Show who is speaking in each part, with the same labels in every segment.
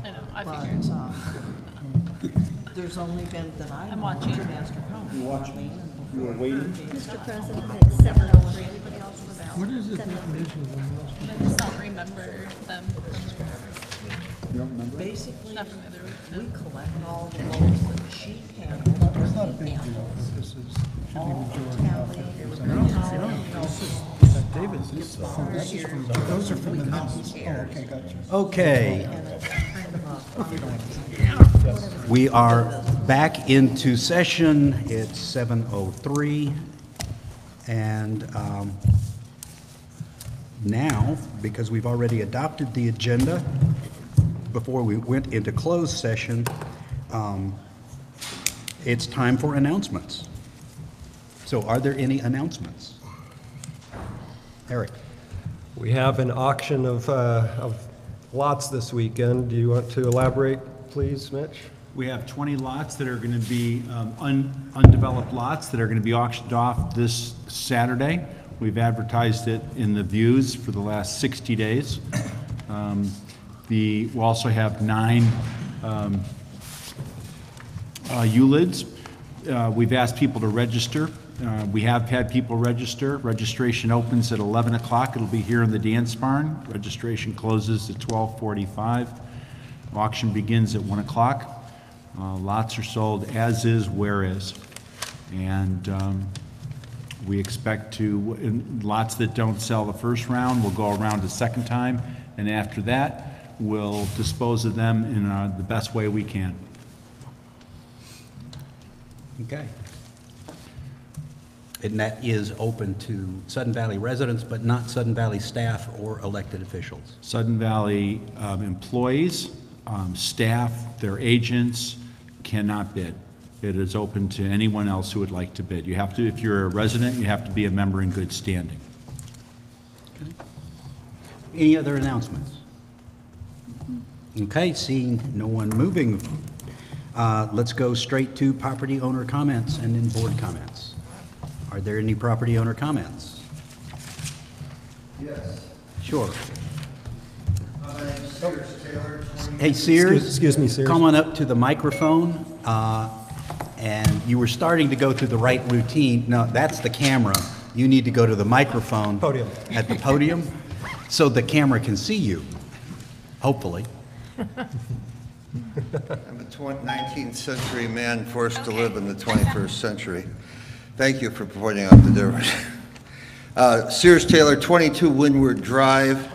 Speaker 1: I know, I
Speaker 2: but,
Speaker 1: figured.
Speaker 2: there's only been that
Speaker 1: I'm watching.
Speaker 2: Master Home.
Speaker 3: You watching? You were waiting?
Speaker 4: Mr. President, it's 7:03.
Speaker 2: Anybody else was out?
Speaker 5: What is the definition of a lost?
Speaker 1: I just don't remember them.
Speaker 3: You don't remember?
Speaker 2: Basically,
Speaker 1: Not from the other
Speaker 2: we
Speaker 1: week.
Speaker 2: collect all the loads that the sheep handle.
Speaker 5: It's not a big deal, but this is, should be majority of
Speaker 3: David's is,
Speaker 5: those are from the mountains. Oh, okay, gotcha.
Speaker 6: Okay,
Speaker 2: And it's kind of a,
Speaker 6: we are back into session. It's 7:03. And now, because we've already adopted the agenda before we went into closed session, it's time for announcements. So are there any announcements? Eric?
Speaker 7: We have an auction of lots this weekend. Do you want to elaborate, please, Mitch?
Speaker 8: We have 20 lots that are going to be undeveloped lots that are going to be auctioned off this Saturday. We've advertised it in the Views for the last 60 days. We'll also have 9 ULIDs. We've asked people to register. We have had people register. Registration opens at 11 o'clock. It'll be here in the dance barn. Registration closes at 12:45. Auction begins at 1 o'clock. Lots are sold as is, where is. And we expect to, lots that don't sell the first round will go around a second time. And after that, we'll dispose of them in the best way we can.
Speaker 6: Okay. And that is open to Sudden Valley residents, but not Sudden Valley staff or elected officials.
Speaker 8: Sudden Valley employees, staff, their agents cannot bid. It is open to anyone else who would like to bid. You have to, if you're a resident, you have to be a member in good standing.
Speaker 6: Okay. Any other announcements? Okay, seeing no one moving, let's go straight to property owner comments and then board comments. Are there any property owner comments?
Speaker 9: Yes.
Speaker 6: Sure.
Speaker 9: My name's Sears Taylor.
Speaker 6: Hey, Sears.
Speaker 7: Excuse me, Sears.
Speaker 6: Come on up to the microphone. And you were starting to go through the right routine. No, that's the camera. You need to go to the microphone.
Speaker 7: Podium.
Speaker 6: At the podium, so the camera can see you, hopefully.
Speaker 9: I'm a 19th century man forced to live in the 21st century. Thank you for pointing out the difference. Sears Taylor, 22 Windward Drive.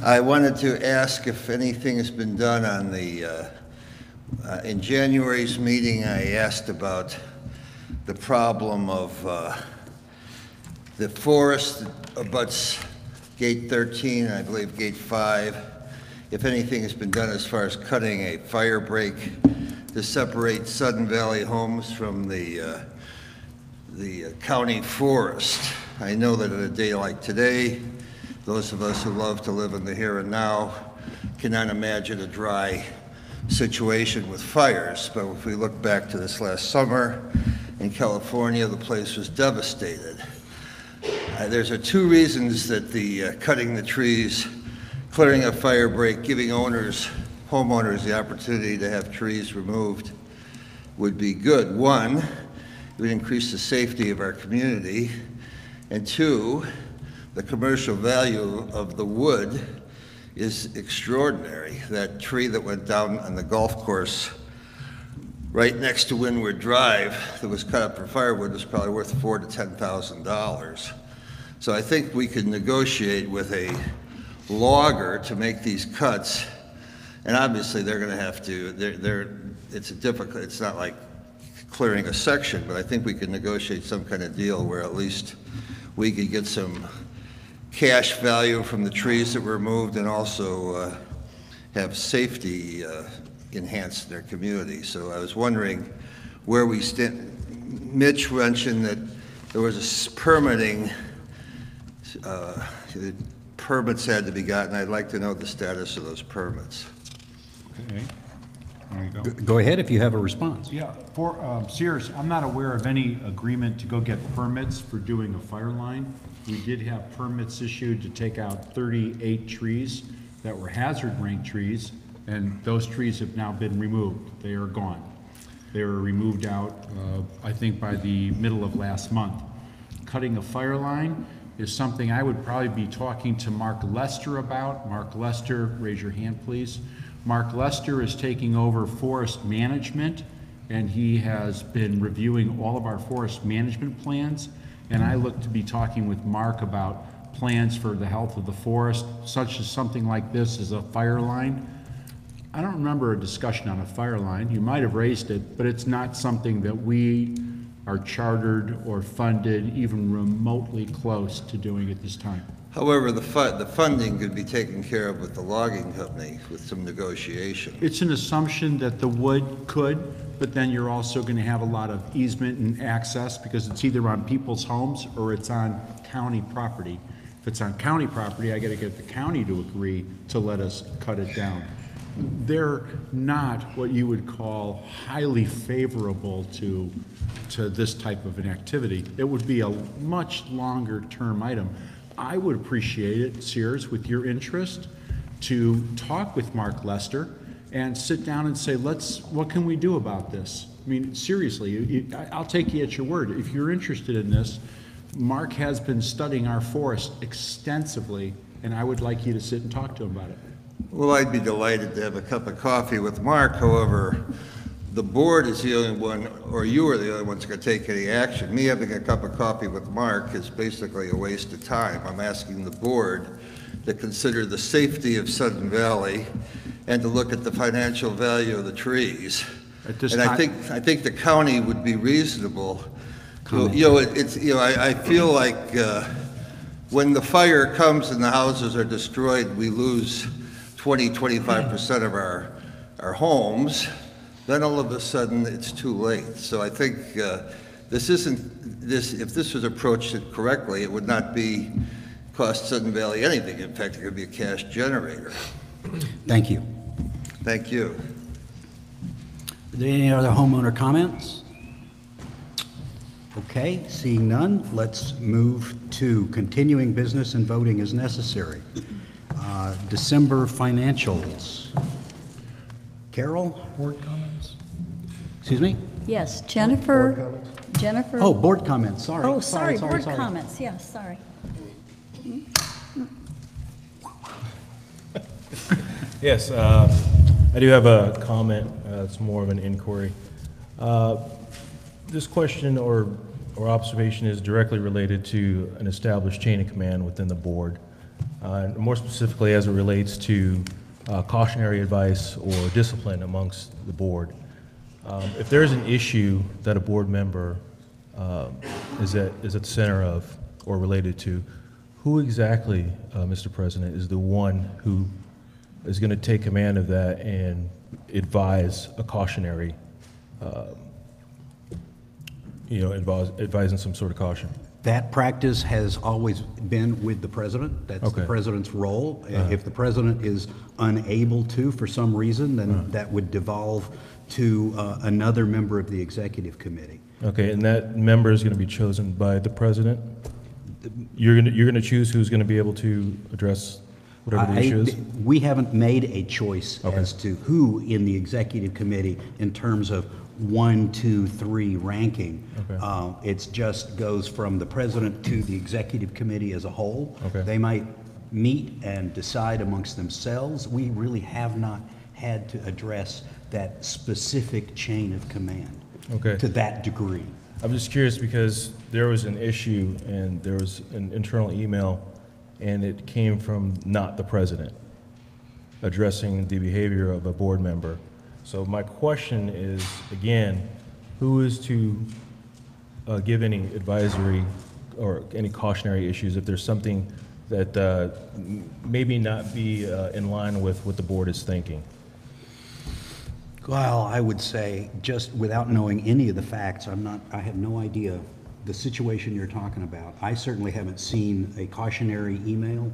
Speaker 9: I wanted to ask if anything has been done on the, in January's meeting, I asked about the problem of the forest that abuts Gate 13, and I believe Gate 5. If anything has been done as far as cutting a fire break to separate Sudden Valley homes from the county forest. I know that on a day like today, those of us who love to live in the here and now cannot imagine a dry situation with fires. But if we look back to this last summer in California, the place was devastated. There's 2 reasons that the cutting the trees, clearing a fire break, giving homeowners the opportunity to have trees removed would be good. 1, it would increase the safety of our community. And 2, the commercial value of the wood is extraordinary. That tree that went down on the golf course right next to Windward Drive that was cut up for firewood was probably worth $4,000 to $10,000. So I think we could negotiate with a logger to make these cuts, and obviously they're going to have to. It's not like clearing a section, but I think we could negotiate some kind of deal where at least we could get some cash value from the trees that were removed and also have safety enhanced in their community. So I was wondering where we stand. Mitch mentioned that there was a permitting, permits had to be gotten. I'd like to know the status of those permits.
Speaker 8: Okay. There you go.
Speaker 6: Go ahead if you have a response.
Speaker 8: Yeah, for Sears, I'm not aware of any agreement to go get permits for doing a fire line. We did have permits issued to take out 38 trees that were hazard rank trees and those trees have now been removed. They are gone. They were removed out, I think, by the middle of last month. Cutting a fire line is something I would probably be talking to Mark Lester about. Mark Lester, raise your hand, please. Mark Lester is taking over forest management, and he has been reviewing all of our forest management plans. And I look to be talking with Mark about plans for the health of the forest, such as something like this as a fire line. I don't remember a discussion on a fire line. You might have raised it, but it's not something that we are chartered or funded even remotely close to doing at this time.
Speaker 9: However, the funding could be taken care of with the logging company with some negotiation.
Speaker 8: It's an assumption that the wood could, but then you're also going to have a lot of easement and access because it's either on people's homes or it's on county property. If it's on county property, I got to get the county to agree to let us cut it down. They're not what you would call highly favorable to this type of an activity. It would be a much longer term item. I would appreciate it, Sears, with your interest, to talk with Mark Lester and sit down and say, what can we do about this? I mean, seriously, I'll take you at your word. If you're interested in this, Mark has been studying our forest extensively, and I would like you to sit and talk to him about it.
Speaker 9: Well, I'd be delighted to have a cup of coffee with Mark. However, the board is the only one, or you are the only ones going to take any action. Me having a cup of coffee with Mark is basically a waste of time. I'm asking the board to consider the safety of Sudden Valley and to look at the financial value of the trees.
Speaker 8: At this
Speaker 9: And
Speaker 8: time,
Speaker 9: I think the county would be reasonable. I feel like when the fire comes and the houses are destroyed, we lose 25% of our homes. Then all of a sudden it's too late. So I think if this was approached correctly, it would not cost Sudden Valley anything. In fact, it could be a cash generator.
Speaker 6: Thank you.
Speaker 9: Thank you.
Speaker 6: Are there any other homeowner comments? Okay, seeing none, let's move to continuing business and voting as necessary. December financials. Carol?
Speaker 5: Board comments?
Speaker 6: Excuse me?
Speaker 4: Yes, Jennifer.
Speaker 6: Oh, board comments, sorry.
Speaker 4: Oh, sorry, board comments, yes, sorry.
Speaker 10: Yes, I do have a comment. It's more of an inquiry. This question or observation is directly related to an established chain of command within the board, and more specifically as it relates to cautionary advice or discipline amongst the board. If there's an issue that a board member is at the center of or related to, who exactly, Mr. President, is the one who is going to take command of that and advise a cautionary, advising some sort of caution?
Speaker 6: That practice has always been with the president. That's
Speaker 10: Okay.
Speaker 6: the president's role. If the president is unable to, for some reason, then that would devolve to another member of the executive committee.
Speaker 10: Okay, and that member is going to be chosen by the president? You're going to choose who's going to be able to address whatever the issue is?
Speaker 6: We haven't made a choice
Speaker 10: Okay.
Speaker 6: as to who in the executive committee in terms of 1, 2, 3 ranking.
Speaker 10: Okay.
Speaker 6: It just goes from the president to the executive committee as a whole.
Speaker 10: Okay.
Speaker 6: They might meet and decide amongst themselves. We really have not had to address that specific chain of command
Speaker 10: Okay.
Speaker 6: to that degree.
Speaker 10: I'm just curious because there was an issue and there was an internal email and it came from not the president addressing the behavior of a board member. So my question is, again, who is to give any advisory or any cautionary issues if there's something that maybe not be in line with what the board is thinking?
Speaker 6: Well, I would say, just without knowing any of the facts, I have no idea the situation you're talking about. I certainly haven't seen a cautionary email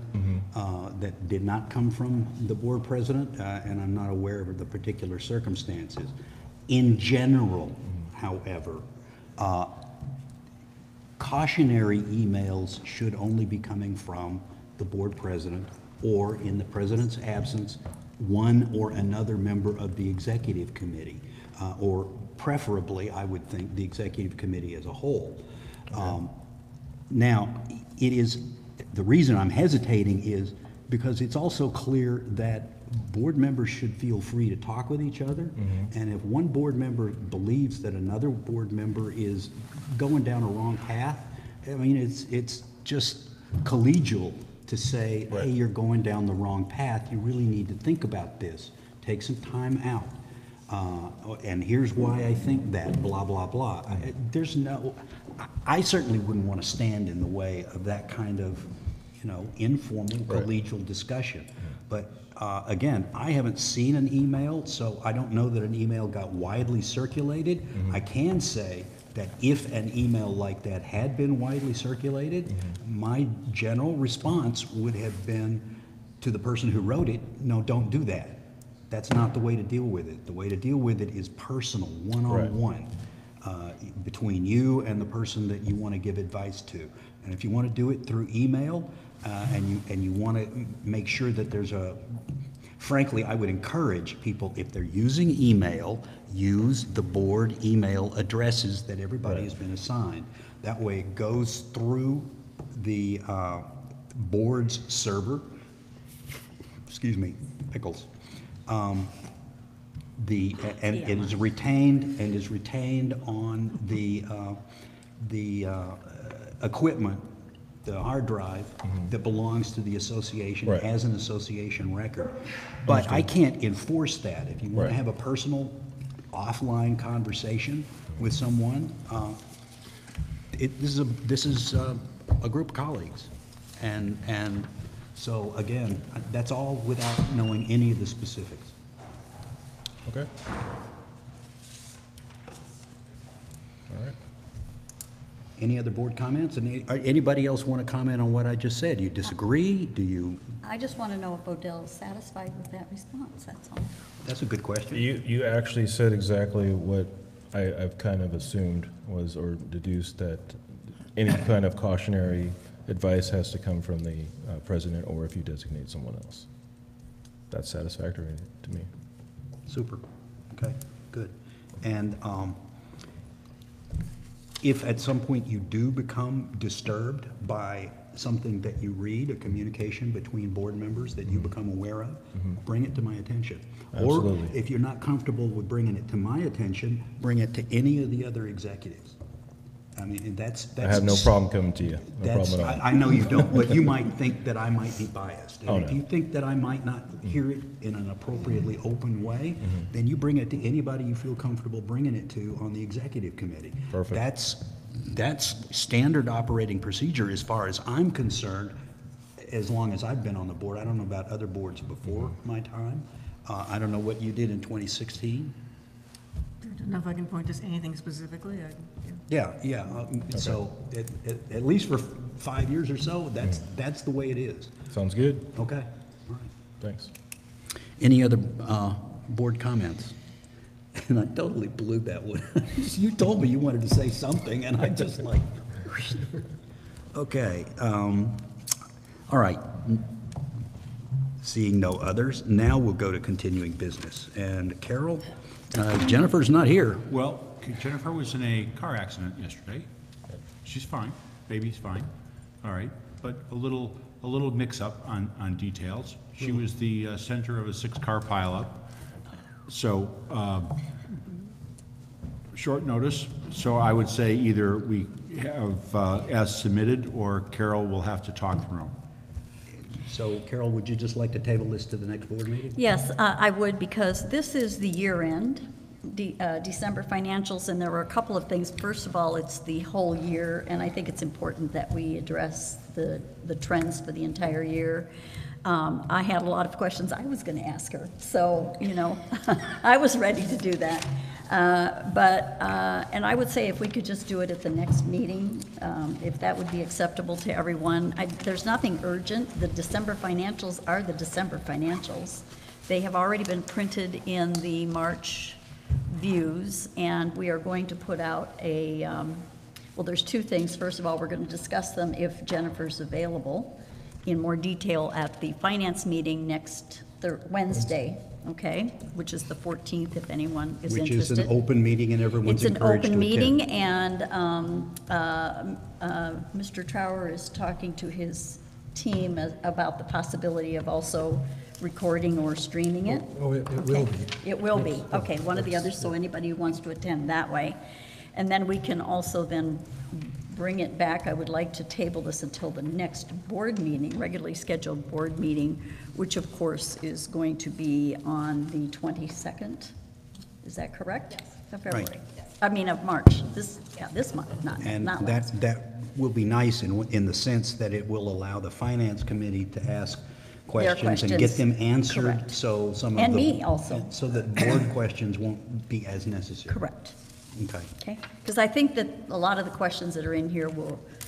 Speaker 6: that did not come from the board president, and I'm not aware of the particular circumstances. In general, however, cautionary emails should only be coming from the board president, or in the president's absence, one or another member of the executive committee, or preferably, I would think, the executive committee as a whole. Now, it is, the reason I'm hesitating is because it's also clear that board members should feel free to talk with each other. And if one board member believes that another board member is going down a wrong path, I mean, it's just collegial to say, hey, you're going down the wrong path. You really need to think about this. Take some time out. And here's why I think that, blah, blah, blah. I certainly wouldn't want to stand in the way of that kind of, informal collegial discussion. But again, I haven't seen an email, so I don't know that an email got widely circulated. I can say that if an email like that had been widely circulated, my general response would have been to the person who wrote it, no, don't do that. That's not the way to deal with it. The way to deal with it is personal, one-on-one, between you and the person that you want to give advice to. And if you want to do it through email, and you want to make sure that there's frankly, I would encourage people, if they're using email, use the board email addresses that everybody has been assigned. That way it goes through the board's server. Excuse me, pickles. And it is retained on the equipment, the hard drive that belongs to the association as an association record. But I can't enforce that. If you want to have a personal offline conversation with someone, this is a group of colleagues. And so again, that's all without knowing any of the specifics.
Speaker 10: Okay. All right.
Speaker 6: Any other board comments? And anybody else want to comment on what I just said? Do you disagree? Do you?
Speaker 4: I just want to know if Odell is satisfied with that response, that's all.
Speaker 6: That's a good question.
Speaker 10: You actually said exactly what I've kind of assumed was, or deduced, that any kind of cautionary advice has to come from the president, or if you designate someone else. That's satisfactory to me.
Speaker 6: Super. Okay, good. And if at some point you do become disturbed by something that you read, a communication between board members that you become aware of, bring it to my attention.
Speaker 10: Absolutely.
Speaker 6: Or if you're not comfortable with bringing it to my attention, bring it to any of the other executives. I mean, that's
Speaker 10: I have no problem coming to you. No problem at all.
Speaker 6: I know you don't, but you might think that I might be biased. And
Speaker 10: Oh,
Speaker 6: if
Speaker 10: no.
Speaker 6: you think that I might not hear it in an appropriately open way, then you bring it to anybody you feel comfortable bringing it to on the executive committee.
Speaker 10: Perfect.
Speaker 6: That's standard operating procedure as far as I'm concerned, as long as I've been on the board. I don't know about other boards before my time. I don't know what you did in 2016.
Speaker 2: I don't know if I can point to anything specifically.
Speaker 6: Yeah. So at least for 5 years or so, that's the way it is.
Speaker 10: Sounds good.
Speaker 6: Okay. All right.
Speaker 10: Thanks.
Speaker 6: Any other board comments? And I totally blew that one. You told me you wanted to say something, and I just like, okay. All right. Seeing no others, now we'll go to continuing business. And Carol, Jennifer's not here.
Speaker 8: Well, Jennifer was in a car accident yesterday. She's fine, baby's fine, all right, but a little mix-up on details. She was the center of a 6-car pileup, so short notice. So I would say either we have as submitted, or Carol will have to talk through them.
Speaker 6: So Carol, would you just like to table this to the next board meeting?
Speaker 4: Yes, I would, because this is the year-end, December financials, and there were a couple of things. First of all, it's the whole year, and I think it's important that we address the trends for the entire year. I had a lot of questions I was going to ask her, so, I was ready to do that. And I would say if we could just do it at the next meeting, if that would be acceptable to everyone. There's nothing urgent. The December financials are the December financials. They have already been printed in the March views, and we are going to put out a, well, there's two things. First of all, we're going to discuss them if Jennifer's available in more detail at the finance meeting next Wednesday, okay, which is the 14th, if anyone is
Speaker 6: Which
Speaker 4: interested.
Speaker 6: is an open meeting and everyone's
Speaker 4: It's an
Speaker 6: encouraged to
Speaker 4: open
Speaker 6: attend.
Speaker 4: meeting, and Mr. Trower is talking to his team about the possibility of also recording or streaming it.
Speaker 7: Oh, it will
Speaker 4: Okay.
Speaker 7: be.
Speaker 4: It will be, okay, one or the other, so anybody who wants to attend that way. And then we can also then bring it back. I would like to table this until the next board meeting, regularly scheduled board meeting, which of course is going to be on the 22nd. Is that correct? Of February. I mean, of March, this month,
Speaker 6: And
Speaker 4: not last.
Speaker 6: that will be nice in the sense that it will allow the finance committee to ask questions and get them answered,
Speaker 4: Correct.
Speaker 6: so some of the.
Speaker 4: And me also.
Speaker 6: So that board questions won't be as necessary.
Speaker 4: Correct.
Speaker 6: Okay.
Speaker 4: Okay, because I think that a lot of the questions that are in here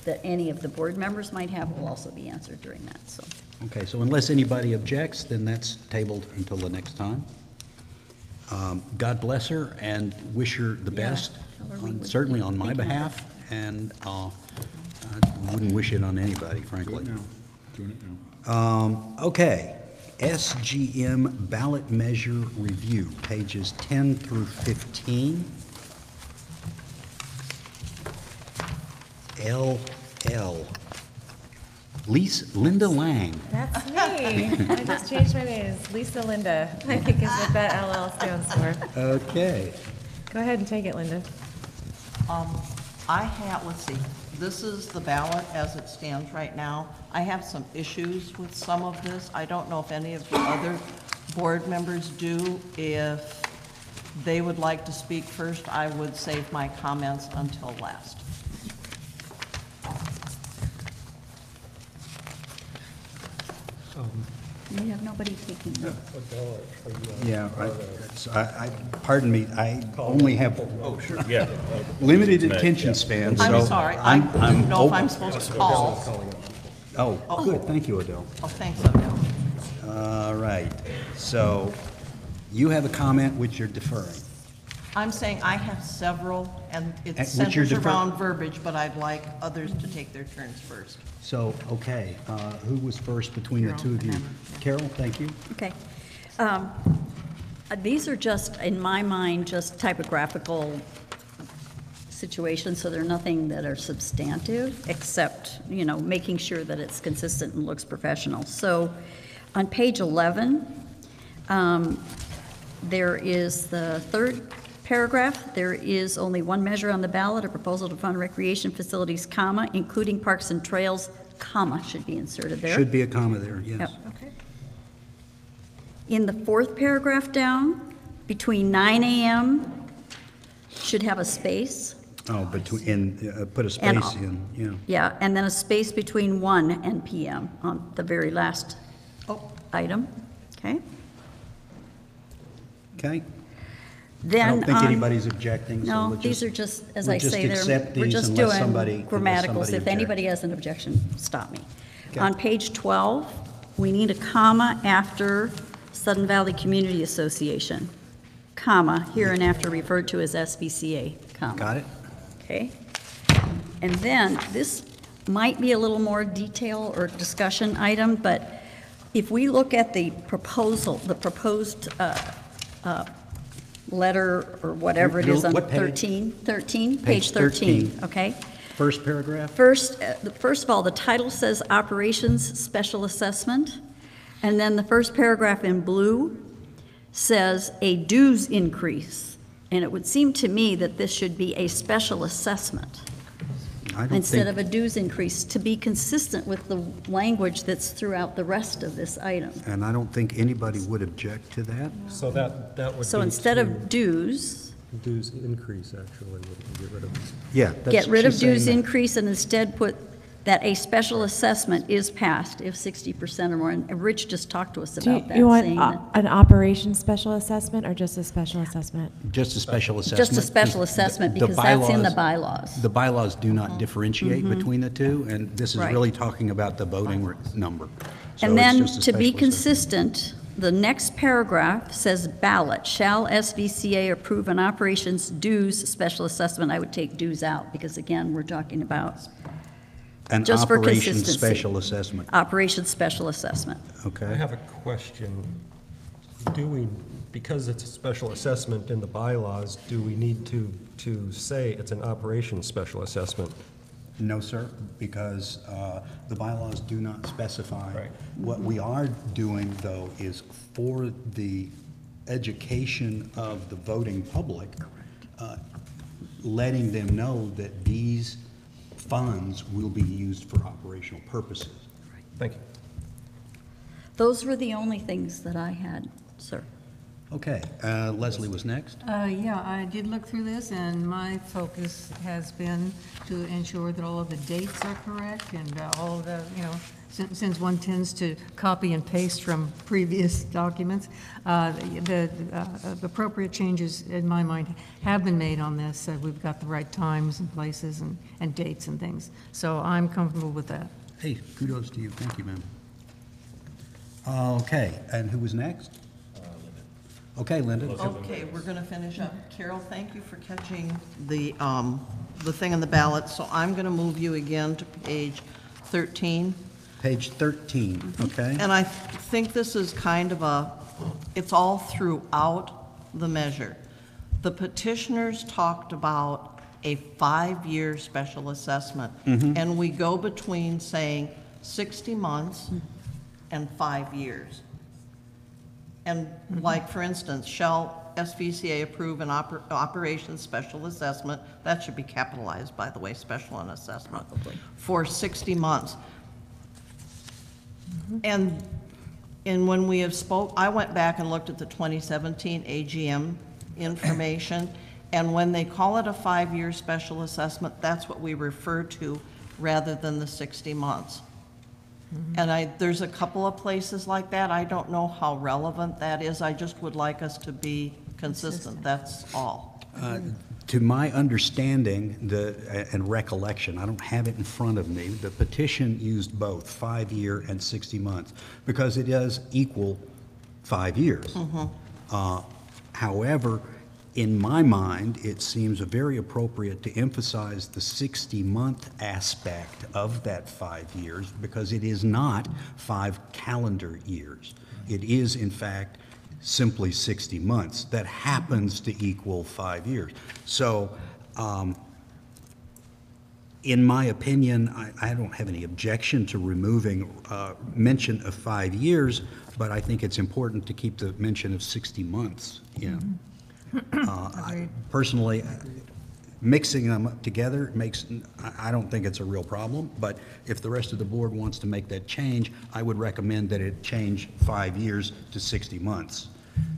Speaker 4: that any of the board members might have will also be answered during that, so.
Speaker 6: Okay, so unless anybody objects, then that's tabled until the next time. God bless her and wish her the
Speaker 4: Yeah,
Speaker 6: best,
Speaker 4: tell her we would
Speaker 6: certainly
Speaker 4: be
Speaker 6: on my
Speaker 4: thinking of
Speaker 6: behalf, and I wouldn't wish it on anybody, frankly.
Speaker 3: Doing it now.
Speaker 6: Okay, SGM ballot measure review, pages 10 through 15. LL. Linda Lang.
Speaker 11: That's me. I just changed my name. It's Lisa Linda, I think is what that LL stands for.
Speaker 6: Okay.
Speaker 11: Go ahead and take it, Linda.
Speaker 12: Let's see, this is the ballot as it stands right now. I have some issues with some of this. I don't know if any of the other board members do. If they would like to speak first, I would save my comments until last.
Speaker 4: We have nobody taking notes.
Speaker 6: Yeah, pardon me, I only have
Speaker 10: Yeah.
Speaker 6: limited attention span, so.
Speaker 12: I'm sorry, I didn't know if I'm supposed to call.
Speaker 6: Oh, good, thank you, Adele.
Speaker 12: Oh, thanks, Adele.
Speaker 6: All right, so you have a comment which you're deferring.
Speaker 12: I'm saying I have several, and it
Speaker 6: Which you're
Speaker 12: centers
Speaker 6: defer-
Speaker 12: around verbiage, but I'd like others to take their turns first.
Speaker 6: So, okay, who was first between the two of you? Carol, thank you.
Speaker 4: Okay. These are just, in my mind, just typographical situations, so they're nothing that are substantive, except, making sure that it's consistent and looks professional. So on page 11, there is the third paragraph. There is only one measure on the ballot, a proposal to fund recreation facilities, comma, including parks and trails, comma, should be inserted there.
Speaker 6: Should be a comma there, yes.
Speaker 4: Yep. In the fourth paragraph down, between 9 a.m. should have a space.
Speaker 6: Oh, put a
Speaker 4: And
Speaker 6: space in, yeah.
Speaker 4: Yeah, and then a space between 1 and p.m. on the very last item, okay?
Speaker 6: Okay?
Speaker 4: Then,
Speaker 6: I don't think anybody's objecting, so
Speaker 4: No,
Speaker 6: we'll
Speaker 4: these
Speaker 6: just.
Speaker 4: are just, as
Speaker 6: we'll
Speaker 4: I
Speaker 6: just
Speaker 4: say,
Speaker 6: accept
Speaker 4: we're
Speaker 6: these
Speaker 4: just
Speaker 6: unless
Speaker 4: doing
Speaker 6: somebody-
Speaker 4: grammaticals.
Speaker 6: unless
Speaker 4: If
Speaker 6: somebody
Speaker 4: anybody
Speaker 6: objects.
Speaker 4: has an objection, stop me.
Speaker 6: Okay.
Speaker 4: On page 12, we need a comma after Sudden Valley Community Association, comma, hereinafter referred to as SVCA, comma.
Speaker 6: Got it?
Speaker 4: Okay. And then, this might be a little more detail or discussion item, but if we look at the proposed letter or whatever it is on
Speaker 6: What page?
Speaker 4: 13,
Speaker 6: Page
Speaker 4: page 13,
Speaker 6: 13.
Speaker 4: okay?
Speaker 6: First paragraph?
Speaker 4: First of all, the title says Operations Special Assessment, and then the first paragraph in blue says a dues increase. And it would seem to me that this should be a special assessment
Speaker 6: I don't
Speaker 4: instead
Speaker 6: think-
Speaker 4: of a dues increase, to be consistent with the language that's throughout the rest of this item.
Speaker 6: And I don't think anybody would object to that.
Speaker 7: So that would be.
Speaker 4: So instead
Speaker 7: to
Speaker 4: of dues,
Speaker 7: Dues increase, actually, would get rid of.
Speaker 6: Yeah. that's-
Speaker 4: get rid of
Speaker 6: she's saying
Speaker 4: dues
Speaker 6: that.
Speaker 4: increase and instead put that a special assessment is passed if 60% or more. And Rich just talked to us
Speaker 11: Do
Speaker 4: about that,
Speaker 11: you want
Speaker 4: saying that.
Speaker 11: an operations special assessment or just a special assessment?
Speaker 6: Just a special assessment.
Speaker 4: Just a special assessment, because that's in the bylaws.
Speaker 6: The bylaws do not differentiate between the two, and this is
Speaker 4: Right.
Speaker 6: really talking about the voting number. So
Speaker 4: And
Speaker 6: it's
Speaker 4: then,
Speaker 6: just a
Speaker 4: to be
Speaker 6: special assessment.
Speaker 4: consistent, the next paragraph says ballot, shall SVCA approve an operations dues special assessment? I would take dues out, because again, we're talking about
Speaker 6: An
Speaker 4: just for
Speaker 6: operations
Speaker 4: consistency.
Speaker 6: special assessment,
Speaker 4: operations special assessment.
Speaker 7: I
Speaker 6: okay?
Speaker 7: have a question. Do we, because it's a special assessment in the bylaws, do we need to say it's an operations special assessment?
Speaker 6: No, sir, because the bylaws do not specify.
Speaker 7: Right.
Speaker 6: What we are doing, though, is for the education of the voting public, letting them know that these funds will be used for operational purposes.
Speaker 7: Thank you.
Speaker 4: Those were the only things that I had, sir.
Speaker 6: Okay, Leslie was next.
Speaker 2: Yeah, I did look through this, and my focus has been to ensure that all of the dates are correct, and all of the, since one tends to copy and paste from previous documents, the appropriate changes, in my mind, have been made on this. We've got the right times and places and dates and things, so I'm comfortable with that.
Speaker 6: Hey, kudos to you. Thank you, ma'am. Okay, and who was next? Okay, Linda.
Speaker 12: Okay, we're going to finish up. Carol, thank you for catching the thing on the ballot. So I'm going to move you again to page 13.
Speaker 6: Page 13, okay?
Speaker 12: And I think this is kind of it's all throughout the measure. The petitioners talked about a 5-year special assessment. And we go between saying 60 months and 5 years. And like, for instance, shall SVCA approve an operations special assessment? That should be capitalized, by the way, special and assessment, for 60 months. And when we have I went back and looked at the 2017 AGM information, and when they call it a 5-year special assessment, that's what we refer to rather than the 60 months. And there's a couple of places like that. I don't know how relevant that is. I just would like us to be consistent. That's all.
Speaker 6: To my understanding and recollection, I don't have it in front of me, the petition used both 5-year and 60 months because it does equal 5 years. However, in my mind, it seems very appropriate to emphasize the 60-month aspect of that 5 years because it is not 5 calendar years. It is, in fact, simply 60 months. That happens to equal 5 years. So, in my opinion, I don't have any objection to removing mention of 5 years, but I think it's important to keep the mention of 60 months in. Personally, mixing them together I don't think it's a real problem, but if the rest of the board wants to make that change, I would recommend that it change 5 years to 60 months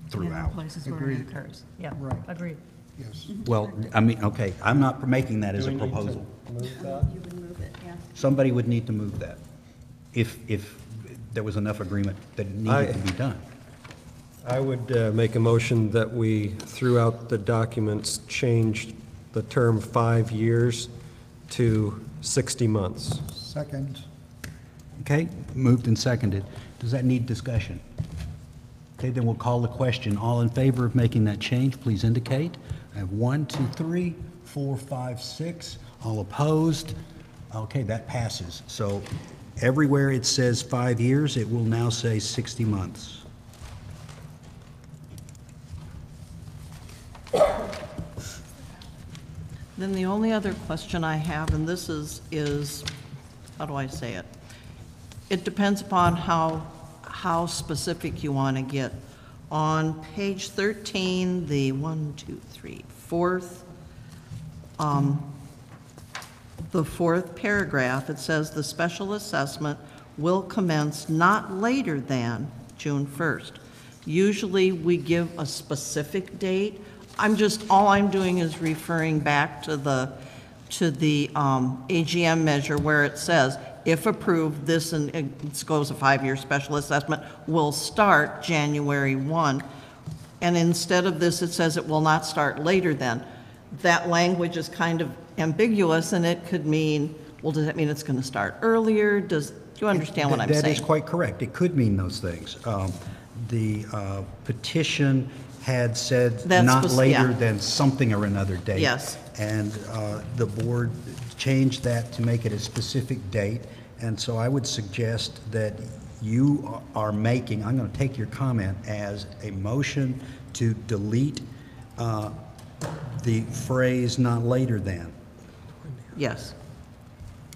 Speaker 6: throughout.
Speaker 2: Places where it occurs. Yeah, agreed.
Speaker 5: Yes.
Speaker 6: Well, I mean, okay, I'm not making that as a proposal.
Speaker 7: Move that?
Speaker 4: You would move it, yeah.
Speaker 6: Somebody would need to move that if there was enough agreement that it needed to be done.
Speaker 7: I would make a motion that we, throughout the documents, change the term 5 years to 60 months.
Speaker 5: Second.
Speaker 6: Okay, moved and seconded. Does that need discussion? Okay, then we'll call the question. All in favor of making that change, please indicate. I have 1, 2, 3, 4, 5, 6. All opposed? Okay, that passes. So everywhere it says 5 years, it will now say 60 months.
Speaker 12: Then the only other question I have, and this is how do I say it? It depends upon how specific you want to get. On page 13, the 4th paragraph, it says the special assessment will commence not later than June 1st. Usually we give a specific date. All I'm doing is referring back to the AGM measure where it says, if approved, this, and it goes a 5-year special assessment, will start January 1. And instead of this, it says it will not start later than. That language is kind of ambiguous, and it could mean, well, does that mean it's going to start earlier? Do you understand what I'm saying?
Speaker 6: That is quite correct. It could mean those things. The petition had said not later than something or another date.
Speaker 12: Yes.
Speaker 6: And the board changed that to make it a specific date. And so I would suggest that you are making, I'm going to take your comment as a motion to delete the phrase "not later than."
Speaker 12: Yes.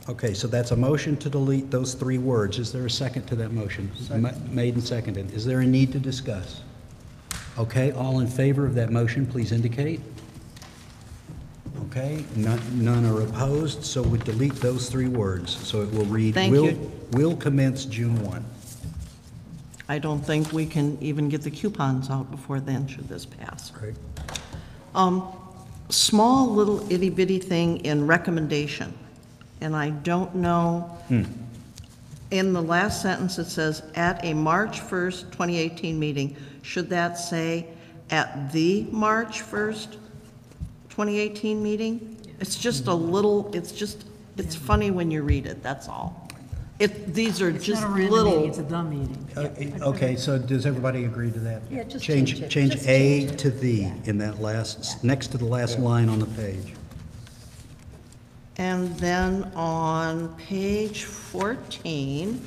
Speaker 6: Okay, so that's a motion to delete those 3 words. Is there a second to that motion? Made and seconded. Is there a need to discuss? Okay, all in favor of that motion, please indicate. Okay, none are opposed, so we delete those 3 words. So it will read,
Speaker 12: Thank you.
Speaker 6: will commence June 1.
Speaker 12: I don't think we can even get the coupons out before then, should this pass.
Speaker 6: Right.
Speaker 12: Small little itty bitty thing in recommendation, and I don't know. In the last sentence, it says, at a March 1st, 2018 meeting. Should that say, at the March 1st, 2018 meeting? It's just a little, it's funny when you read it, that's all. These are
Speaker 2: It's
Speaker 12: just
Speaker 2: not a random
Speaker 12: little.
Speaker 2: meeting, it's a dumb meeting.
Speaker 6: Okay, so does everybody agree to that?
Speaker 4: Yeah, just
Speaker 6: Change
Speaker 4: change it.
Speaker 6: Change
Speaker 4: Just
Speaker 6: A
Speaker 4: change it.
Speaker 6: to the
Speaker 4: Yeah.
Speaker 6: in that last, next to the last line on the page.
Speaker 12: And then on page 14,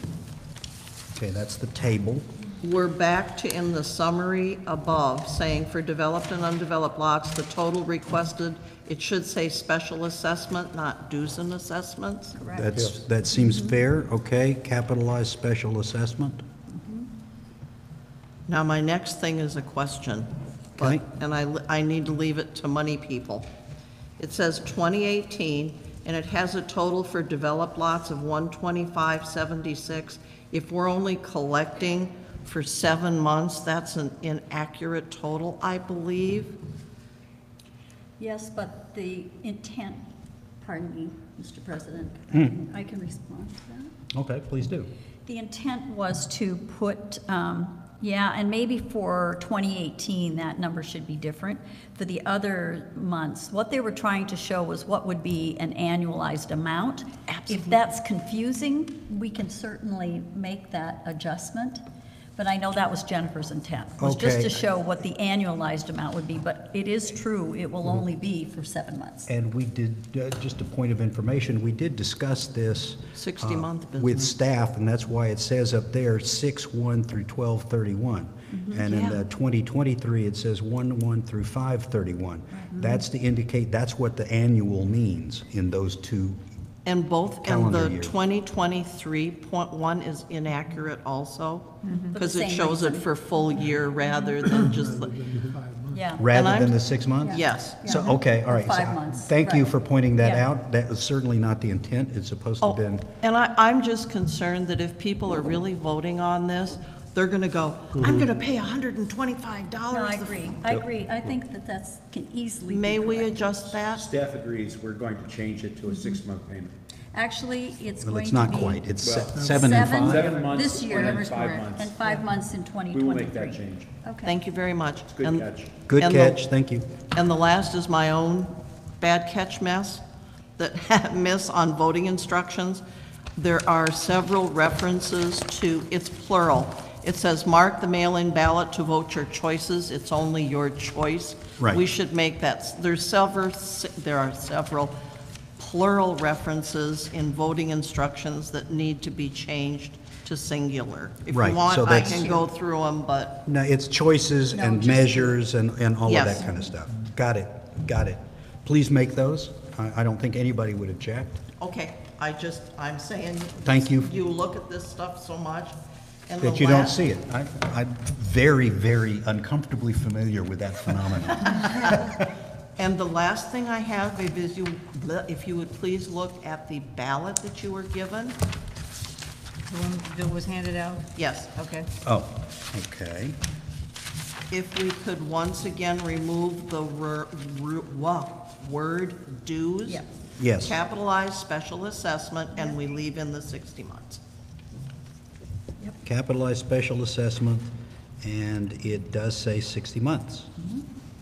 Speaker 6: Okay, that's the table.
Speaker 12: we're back to in the summary above, saying for developed and undeveloped lots, the total requested, it should say special assessment, not dues and assessments.
Speaker 6: That seems fair, okay, capitalized special assessment.
Speaker 12: Now, my next thing is a question,
Speaker 6: Okay.
Speaker 12: and I need to leave it to money people. It says 2018, and it has a total for developed lots of 125.76. If we're only collecting for 7 months, that's an inaccurate total, I believe.
Speaker 4: Yes, but the intent, pardon me, Mr. President, I can respond to that.
Speaker 6: Okay, please do.
Speaker 4: The intent was to put, and maybe for 2018, that number should be different. For the other months, what they were trying to show was what would be an annualized amount. If that's confusing, we can certainly make that adjustment. But I know that was Jennifer's intent, was just
Speaker 6: Okay.
Speaker 4: to show what the annualized amount would be. But it is true, it will only be for 7 months.
Speaker 6: And we did, just a point of information, we did discuss this
Speaker 12: 60-month
Speaker 6: with
Speaker 12: business.
Speaker 6: staff, and that's why it says up there 6/1 through 12/31. And in
Speaker 12: Yeah.
Speaker 6: 2023, it says 1/1 through 5/31. That's to indicate, that's what the annual means in those 2.
Speaker 12: And both, and
Speaker 6: Calendar
Speaker 12: the
Speaker 6: year.
Speaker 12: 2023.1 is inaccurate also, because
Speaker 4: For the
Speaker 12: it
Speaker 4: same
Speaker 12: shows it
Speaker 4: reason.
Speaker 12: for full year rather than just,
Speaker 4: Yeah.
Speaker 6: Rather
Speaker 12: I'm-
Speaker 6: than the 6 months?
Speaker 12: yes.
Speaker 6: So, okay, all
Speaker 4: Or
Speaker 6: right. So
Speaker 4: 5 months,
Speaker 6: Thank you
Speaker 4: right.
Speaker 6: for pointing that
Speaker 4: Yeah.
Speaker 6: out. That was certainly not the intent. It's supposed to have been.
Speaker 12: And I'm just concerned that if people are really voting on this, they're going to go, I'm going to pay $125.
Speaker 4: No, I agree, I agree. I think that that's, can easily be
Speaker 12: May we
Speaker 4: corrected.
Speaker 12: adjust that?
Speaker 8: Staff agrees, we're going to change it to a 6-month payment.
Speaker 4: Actually, it's
Speaker 6: Well,
Speaker 4: going
Speaker 6: it's
Speaker 4: to be.
Speaker 6: not quite. It's
Speaker 8: Well,
Speaker 6: 7 and 5.
Speaker 8: 7 months
Speaker 4: This year,
Speaker 8: and then 5 months.
Speaker 4: and 5 months in
Speaker 8: We
Speaker 4: 2023.
Speaker 8: will make that change.
Speaker 4: Okay.
Speaker 12: Thank you very much.
Speaker 8: Good
Speaker 12: And-
Speaker 8: catch.
Speaker 6: Good
Speaker 12: and the-
Speaker 6: catch, thank you.
Speaker 12: And the last is my own bad catch mess, miss on voting instructions. There are several references to, it's plural. It says, mark the mail-in ballot to vote your choices. It's only your choice.
Speaker 6: Right.
Speaker 12: We should make that, there are several plural references in voting instructions that need to be changed to singular. If
Speaker 6: Right,
Speaker 12: you want,
Speaker 6: so
Speaker 12: I
Speaker 6: that's-
Speaker 12: can go through them, but
Speaker 6: No, it's choices
Speaker 4: No,
Speaker 6: and
Speaker 4: just-
Speaker 6: measures and all of
Speaker 12: Yes.
Speaker 6: that kind of stuff. Got it, got it. Please make those. I don't think anybody would object.
Speaker 12: okay, I'm saying.
Speaker 6: Thank you.
Speaker 12: You look at this stuff so much. And
Speaker 6: That
Speaker 12: the
Speaker 6: you don't
Speaker 12: last-
Speaker 6: see it. I'm very, very uncomfortably familiar with that phenomenon.
Speaker 12: And the last thing I have is if you would please look at the ballot that you were given.
Speaker 2: The one that was handed out?
Speaker 12: Yes,
Speaker 2: Okay.
Speaker 6: Oh, okay.
Speaker 12: if we could once again remove the word dues.
Speaker 4: Yep.
Speaker 6: Yes.
Speaker 12: Capitalize special assessment, and we leave in the 60 months.
Speaker 6: Capitalized special assessment, and it does say 60 months.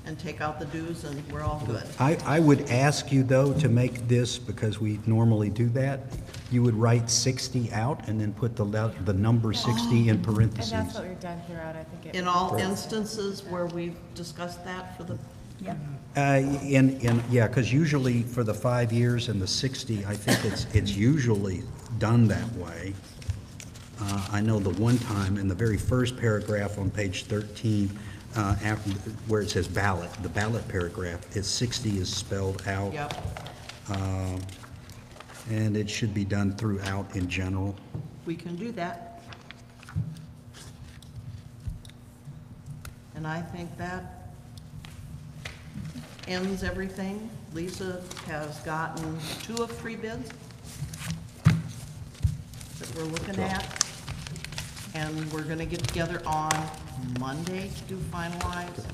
Speaker 12: And take out the dues, and we're all good.
Speaker 6: I would ask you, though, to make this, because we normally do that, you would write 60 out and then put the number 60 in
Speaker 11: And
Speaker 6: parentheses.
Speaker 11: that's what we've done throughout, I think.
Speaker 12: In all instances where we've discussed that for the,
Speaker 4: Yep.
Speaker 6: Yeah, because usually for the 5 years and the 60, I think it's usually done that way. I know the one time, in the very first paragraph on page 13, after, where it says ballot, the ballot paragraph, 60 is spelled out.
Speaker 12: Yep,
Speaker 6: And it should be done throughout in general.
Speaker 12: we can do that. And I think that ends everything. Lisa has gotten 2 of 3 bids that we're looking at. And we're gonna get together on Monday to do finalize.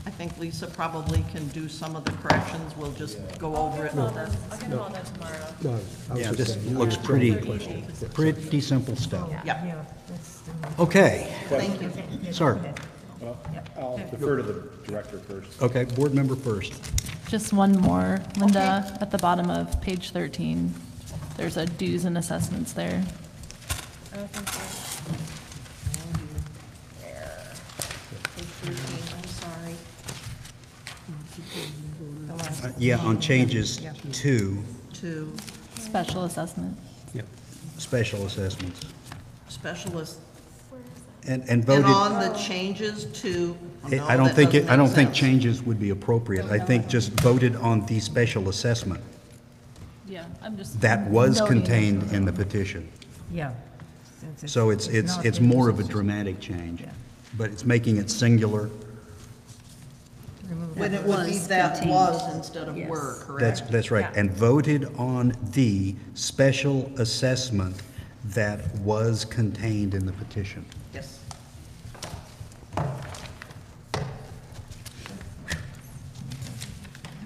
Speaker 12: I think Lisa probably can do some of the corrections. We'll just go over it.
Speaker 11: I'll get them all done tomorrow.
Speaker 7: No, I was
Speaker 6: Yeah,
Speaker 7: just
Speaker 6: this
Speaker 7: saying,
Speaker 6: looks
Speaker 7: it's
Speaker 6: pretty,
Speaker 7: easy.
Speaker 6: pretty simple stuff.
Speaker 12: Yeah,
Speaker 2: Yeah, that's,
Speaker 6: Okay,
Speaker 12: thank you.
Speaker 6: sir.
Speaker 3: I'll defer to the director first.
Speaker 6: Okay, board member first.
Speaker 1: Just one more, Linda, at the bottom of page 13. There's a dues and assessments there.
Speaker 11: Oh, thank you.
Speaker 12: Page 13, I'm sorry.
Speaker 6: Yeah, on changes to
Speaker 12: To
Speaker 1: Special assessment.
Speaker 6: special assessments.
Speaker 12: specialists.
Speaker 6: And
Speaker 12: And
Speaker 6: voted,
Speaker 12: on the changes to. no,
Speaker 6: I don't
Speaker 12: that
Speaker 6: think,
Speaker 12: doesn't
Speaker 6: I don't
Speaker 12: make
Speaker 6: think
Speaker 12: sense.
Speaker 6: changes would be appropriate. I think just voted on the special assessment
Speaker 1: Yeah, I'm just.
Speaker 6: that was
Speaker 1: noting it.
Speaker 6: contained in the petition.
Speaker 2: yeah.
Speaker 6: So it's
Speaker 2: not
Speaker 6: more of a
Speaker 2: changes.
Speaker 6: dramatic change,
Speaker 2: Yeah.
Speaker 6: but it's making it singular.
Speaker 2: Remove
Speaker 12: When
Speaker 2: that.
Speaker 12: it would be
Speaker 4: Was
Speaker 12: that
Speaker 4: contained.
Speaker 12: was instead of
Speaker 4: Yes.
Speaker 12: were, correct?
Speaker 6: That's right.
Speaker 2: Yeah.
Speaker 6: And voted on the special assessment that was contained in the petition.
Speaker 12: Yes.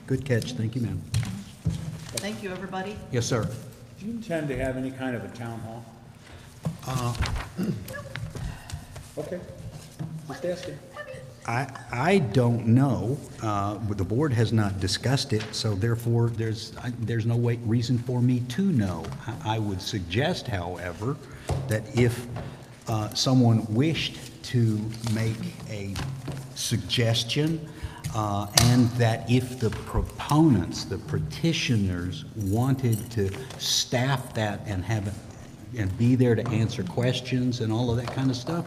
Speaker 6: Good catch. Thank you, ma'am.
Speaker 12: Thank you, everybody.
Speaker 6: Yes, sir.
Speaker 3: Do you intend to have any kind of a town hall? Okay, just asking.
Speaker 6: I don't know. But the board has not discussed it, so therefore, there's no reason for me to know. I would suggest, however, that if someone wished to make a suggestion, and that if the proponents, the petitioners, wanted to staff that and have it, and be there to answer questions and all of that kind of stuff,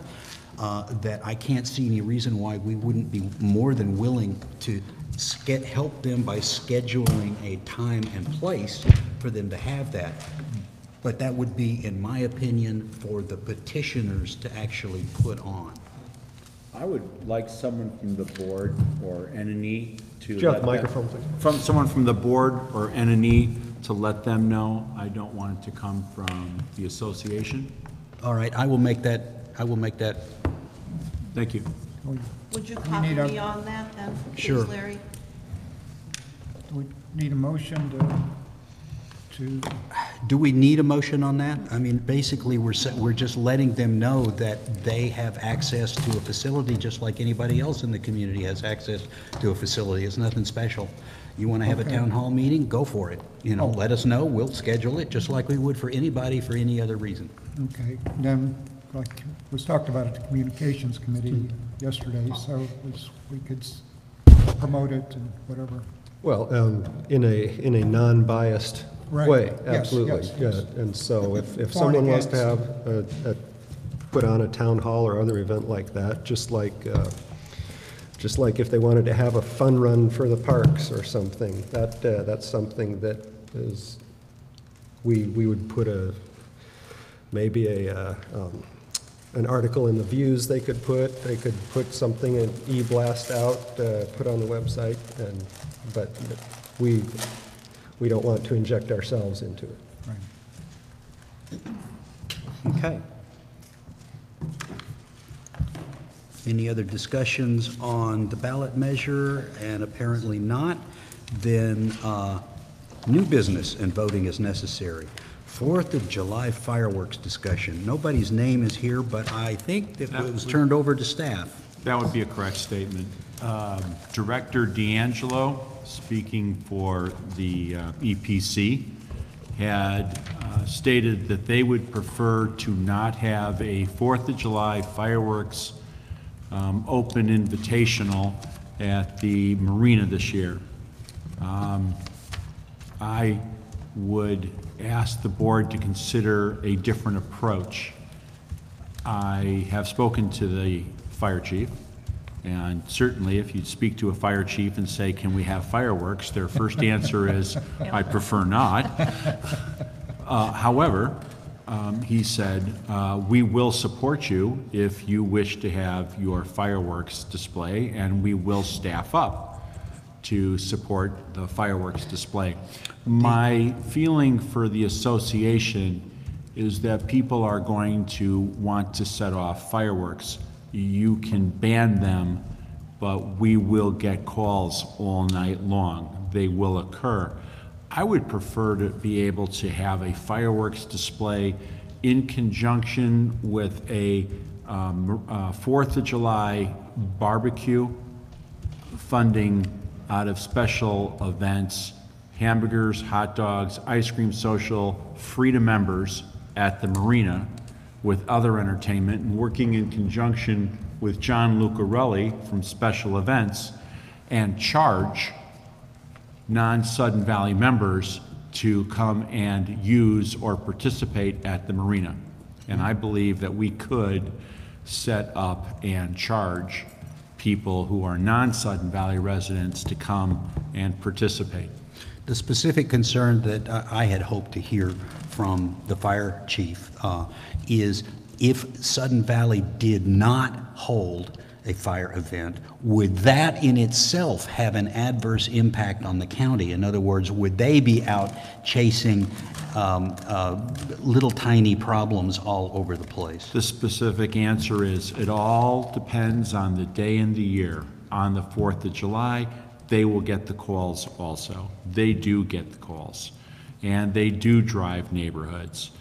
Speaker 6: that I can't see any reason why we wouldn't be more than willing to help them by scheduling a time and place for them to have that. But that would be, in my opinion, for the petitioners to actually put on.
Speaker 3: I would like someone from the board or NNE to.
Speaker 7: Jeff,
Speaker 3: let them-
Speaker 7: microphone, please.
Speaker 3: From someone from the board or NNE to let them know. I don't want it to come from the association.
Speaker 6: All right, I will make that,
Speaker 3: Thank you.
Speaker 12: Would you copy
Speaker 5: need a-
Speaker 12: me on that then,
Speaker 6: Sure.
Speaker 12: please, Larry?
Speaker 5: We need a motion to,
Speaker 6: do we need a motion on that? I mean, basically, we're just letting them know that they have access to a facility just like anybody else in the community has access to a facility. It's nothing special. You want to have a
Speaker 5: Okay.
Speaker 6: town hall meeting, go for it. You know,
Speaker 5: Oh.
Speaker 6: let us know, we'll schedule it, just like we would for anybody for any other reason.
Speaker 5: okay, then, like, was talked about at the Communications Committee yesterday, so we could promote it and whatever.
Speaker 7: Well, in a non-biased
Speaker 5: Right.
Speaker 7: way,
Speaker 5: Yes,
Speaker 7: absolutely.
Speaker 5: yes, yes.
Speaker 7: Yeah. And so if
Speaker 5: For
Speaker 7: someone
Speaker 5: and
Speaker 7: wants to
Speaker 5: against.
Speaker 7: have put on a town hall or other event like that, just like if they wanted to have a fun run for the parks or something, that's something that is, we would put maybe an article in the Views they could put something in e-blast out, put on the website, but we don't want to inject ourselves into it.
Speaker 5: Right.
Speaker 6: Okay. Any other discussions on the ballot measure? And apparently not. Then new business and voting is necessary. 4th of July fireworks discussion. Nobody's name is here, but I think that it was turned over to staff.
Speaker 8: That would be a correct statement. Director D'Angelo, speaking for the EPC, had stated that they would prefer to not have a 4th of July fireworks open invitational at the marina this year. I would ask the board to consider a different approach. I have spoken to the fire chief, and certainly if you speak to a fire chief and say, can we have fireworks, their first answer is, I prefer not. However, he said, we will support you if you wish to have your fireworks display, and we will staff up to support the fireworks display. My feeling for the association is that people are going to want to set off fireworks. You can ban them, but we will get calls all night long. They will occur. I would prefer to be able to have a fireworks display in conjunction with a 4th of July barbecue, funding out of special events, hamburgers, hot dogs, ice cream social, free to members at the marina with other entertainment, and working in conjunction with John Lucarelli from Special Events, and charge non-Sudden Valley members to come and use or participate at the marina. And I believe that we could set up and charge people who are non-Sudden Valley residents to come and participate.
Speaker 6: The specific concern that I had hoped to hear from the fire chief is if Sudden Valley did not hold a fire event, would that in itself have an adverse impact on the county? In other words, would they be out chasing little tiny problems all over the place?
Speaker 8: The specific answer is it all depends on the day and the year. On the 4th of July, they will get the calls also. They do get the calls, and they do drive neighborhoods.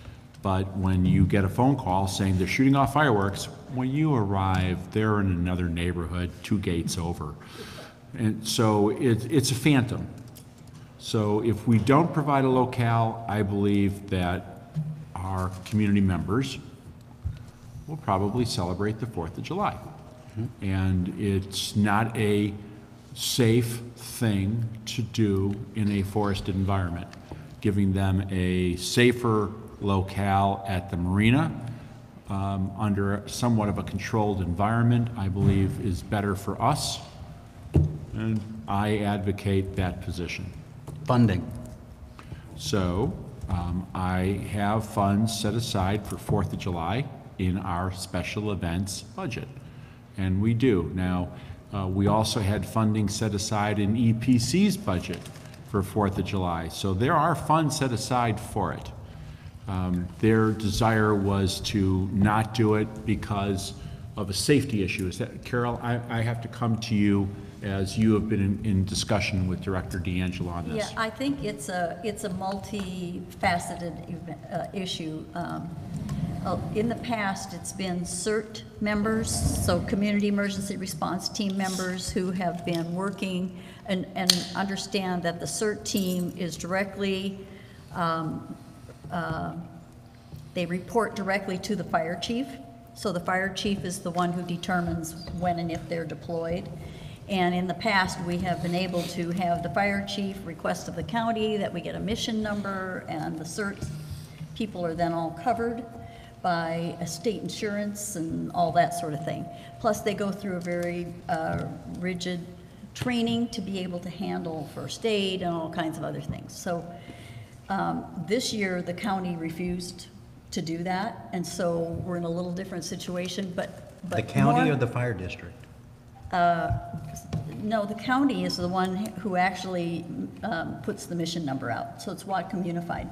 Speaker 8: But when you get a phone call saying they're shooting off fireworks, when you arrive, they're in another neighborhood 2 gates over. And so it's a phantom. So if we don't provide a locale, I believe that our community members will probably celebrate the 4th of July. And it's not a safe thing to do in a forested environment. Giving them a safer locale at the marina under somewhat of a controlled environment, I believe is better for us, and I advocate that position.
Speaker 6: Funding.
Speaker 8: So I have funds set aside for 4th of July in our special events budget, and we do. Now, we also had funding set aside in EPC's budget for 4th of July, so there are funds set aside for it. Their desire was to not do it because of a safety issue. Is that, Carol, I have to come to you as you have been in discussion with Director D'Angelo on this.
Speaker 4: Yeah, I think it's a multifaceted issue. In the past, it's been CERT members, so Community Emergency Response Team members who have been working and understand that the CERT team is directly, they report directly to the fire chief. So the fire chief is the one who determines when and if they're deployed. And in the past, we have been able to have the fire chief request of the county that we get a mission number, and the CERT people are then all covered by a state insurance and all that sort of thing. Plus, they go through a very rigid training to be able to handle first aid and all kinds of other things. So this year, the county refused to do that, and so we're in a little different situation, but
Speaker 6: The county
Speaker 4: more,
Speaker 6: or the fire district?
Speaker 4: No, the county is the one who actually puts the mission number out, so it's Whatcom Unified.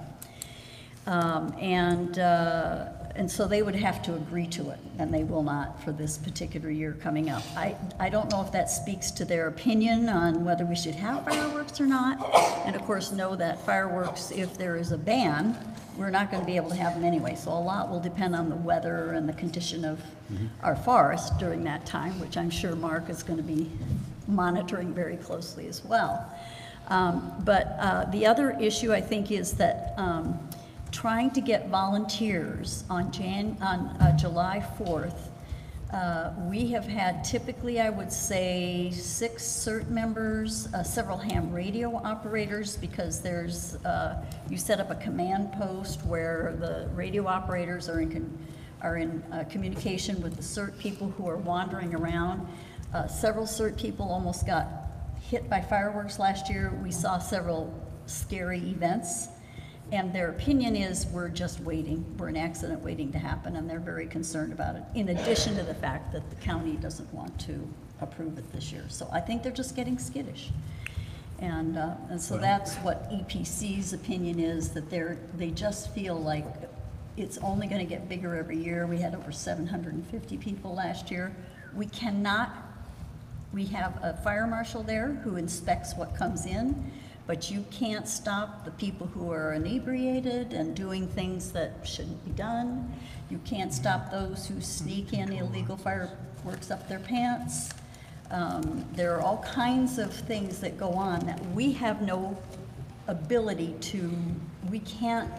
Speaker 4: And so they would have to agree to it, and they will not for this particular year coming up. I don't know if that speaks to their opinion on whether we should have fireworks or not, and of course know that fireworks, if there is a ban, we're not going to be able to have them anyway, so a lot will depend on the weather and the condition of our forest during that time, which I'm sure Mark is going to be monitoring very closely as well. But the other issue, I think, is that trying to get volunteers on July 4th. We have had typically, I would say, 6 CERT members, several ham radio operators, because there's, you set up a command post where the radio operators are are in communication with the CERT people who are wandering around. Several CERT people almost got hit by fireworks last year. We saw several scary events. And their opinion is, we're just waiting. We're an accident waiting to happen, and they're very concerned about it, in addition to the fact that the county doesn't want to approve it this year. So I think they're just getting skittish. And so that's what EPC's opinion is, that they just feel like it's only going to get bigger every year. We had over 750 people last year. We have a fire marshal there who inspects what comes in, but you can't stop the people who are inebriated and doing things that shouldn't be done. You can't stop those who sneak in illegal fireworks up their pants. There are all kinds of things that go on that we have no ability to, we can't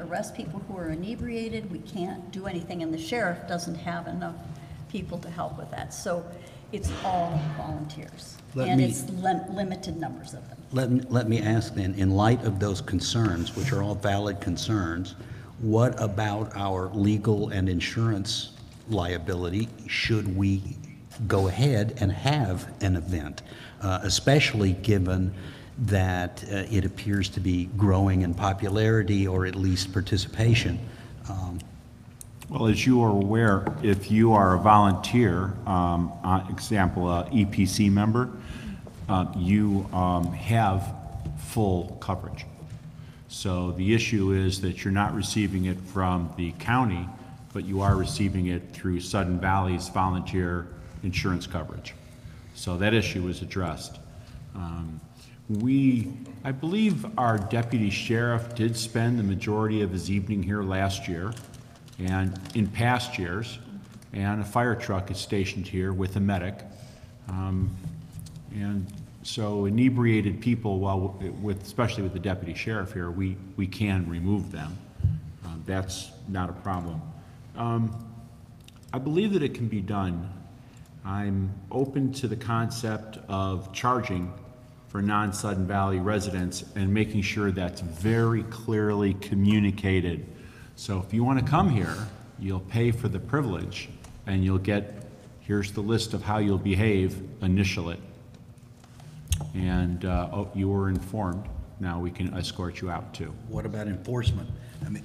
Speaker 4: arrest people who are inebriated, we can't do anything, and the sheriff doesn't have enough people to help with that. So it's all volunteers, it's limited numbers of them.
Speaker 6: Let me ask then, in light of those concerns, which are all valid concerns, what about our legal and insurance liability should we go ahead and have an event, especially given that it appears to be growing in popularity or at least participation?
Speaker 8: Well, as you are aware, if you are a volunteer, example, a EPC member, you have full coverage. So the issue is that you're not receiving it from the county, but you are receiving it through Sudden Valley's volunteer insurance coverage. So that issue is addressed. I believe our deputy sheriff did spend the majority of his evening here last year and in past years, and a fire truck is stationed here with a medic. And so inebriated people, especially with the deputy sheriff here, we can remove them. That's not a problem. I believe that it can be done. I'm open to the concept of charging for non-Sudden Valley residents and making sure that's very clearly communicated. So if you want to come here, you'll pay for the privilege and you'll get, here's the list of how you'll behave, initial it. And you were informed. Now we can escort you out too.
Speaker 6: What about enforcement? I mean,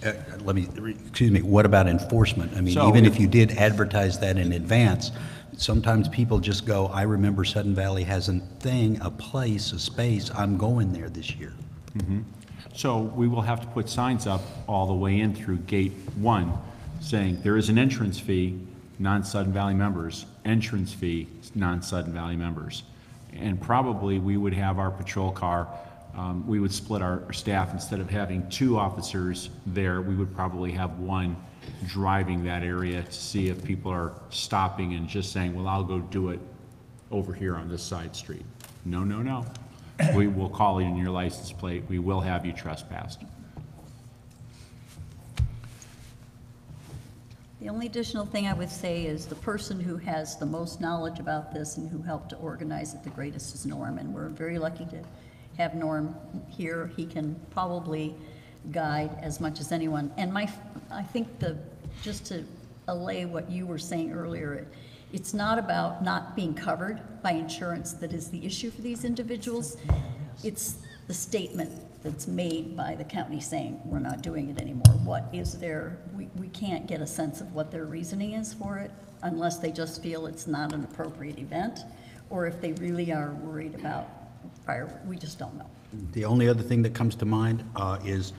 Speaker 6: excuse me, what about enforcement? I mean,
Speaker 8: So
Speaker 6: even if you did advertise that in advance, sometimes people just go, I remember Sudden Valley has a thing, a place, a space, I'm going there this year.
Speaker 8: Mm-hmm. So we will have to put signs up all the way in through gate 1 saying there is an entrance fee, non-Sudden Valley members, entrance fee, non-Sudden Valley members. And probably we would have our patrol car, we would split our staff. Instead of having 2 officers there, we would probably have 1 driving that area to see if people are stopping and just saying, well, I'll go do it over here on this side street. No, no, no. We will call in your license plate. We will have you trespassed.
Speaker 4: The only additional thing I would say is the person who has the most knowledge about this and who helped to organize it the greatest is Norm, and we're very lucky to have Norm here. He can probably guide as much as anyone. And I think just to allay what you were saying earlier, it's not about not being covered by insurance that is the issue for these individuals. It's the statement that's made by the county saying we're not doing it anymore. What is there? We can't get a sense of what their reasoning is for it unless they just feel it's not an appropriate event, or if they really are worried about fireworks. We just don't know.
Speaker 6: The only other thing that comes to mind is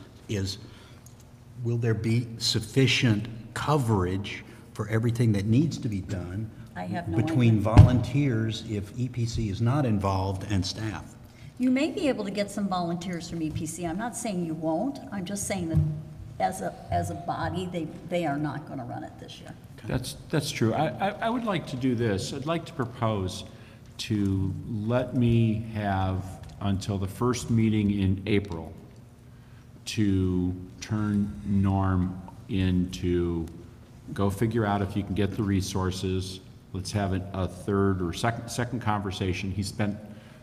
Speaker 6: will there be sufficient coverage for everything that needs to be done
Speaker 4: I have no
Speaker 6: between
Speaker 4: idea.
Speaker 6: volunteers if EPC is not involved and staff?
Speaker 4: You may be able to get some volunteers from EPC. I'm not saying you won't. I'm just saying that as a body, they are not going to run it this year.
Speaker 8: That's true. I would like to do this. I'd like to propose to let me have until the first meeting in April to turn Norm into, go figure out if you can get the resources. Let's have a third or second conversation. He spent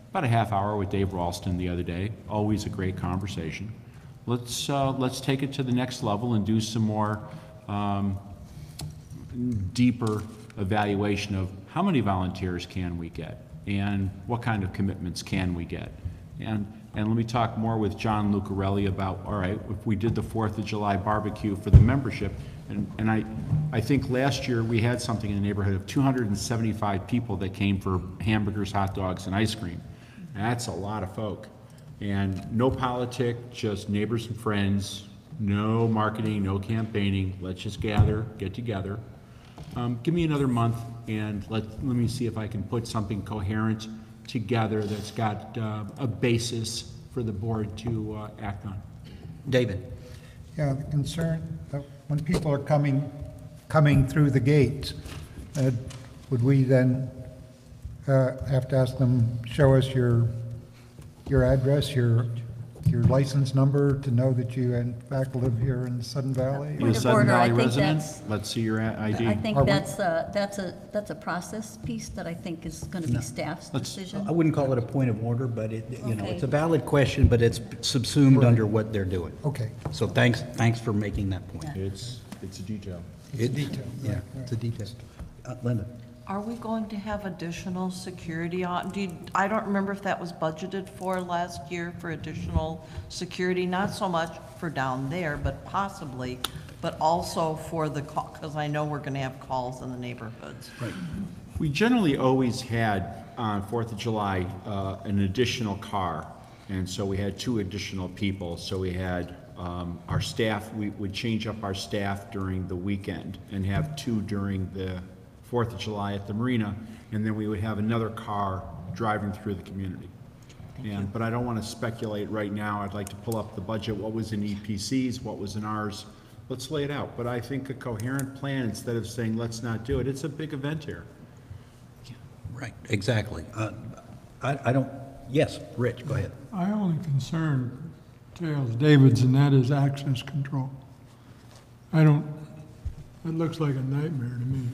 Speaker 8: about a half hour with Dave Ralston the other day. Always a great conversation. Let's take it to the next level and do some more deeper evaluation of how many volunteers can we get and what kind of commitments can we get. And let me talk more with John Lucarelli about, all right, if we did the 4th of July barbecue for the membership, and I think last year we had something in the neighborhood of 275 people that came for hamburgers, hot dogs, and ice cream. That's a lot of folk. And no politic, just neighbors and friends, no marketing, no campaigning. Let's just gather, get together. Give me another month, and let me see if I can put something coherent together that's got a basis for the board to act on.
Speaker 6: David?
Speaker 5: Yeah, the concern that when people are coming through the gates, would we then have to ask them, show us your address, your license number to know that you in fact live here in Sudden Valley?
Speaker 8: You a
Speaker 4: Point of
Speaker 8: Sudden
Speaker 4: order, I
Speaker 8: Valley
Speaker 4: think
Speaker 8: resident?
Speaker 4: that's-
Speaker 8: Let's see your ID.
Speaker 4: I think
Speaker 5: Are we-
Speaker 4: that's a process piece that I think is going to be staff's decision.
Speaker 6: I wouldn't call it a point of order, but
Speaker 4: Okay.
Speaker 6: it's a valid question, but it's subsumed under what they're doing.
Speaker 5: Okay.
Speaker 6: So thanks for making that point.
Speaker 8: It's a detail.
Speaker 5: It's a detail.
Speaker 6: Yeah,
Speaker 5: right.
Speaker 6: it's a detail. Linda?
Speaker 12: Are we going to have additional security on, I don't remember if that was budgeted for last year for additional security, not so much for down there, but possibly, but also for the call, because I know we're going to have calls in the neighborhoods.
Speaker 6: Right.
Speaker 8: We generally always had, on 4th of July, an additional car, and so we had 2 additional people. So we had our staff, we would change up our staff during the weekend and have 2 during the 4th of July at the marina, and then we would have another car driving through the community. But I don't want to speculate right now. I'd like to pull up the budget, what was in EPC's, what was in ours. Let's lay it out. But I think a coherent plan, instead of saying, let's not do it, it's a big event here.
Speaker 6: Right, exactly. I don't, yes, Rich, go ahead.
Speaker 13: My only concern, Charles David's, and that is access control. It looks like a nightmare to me.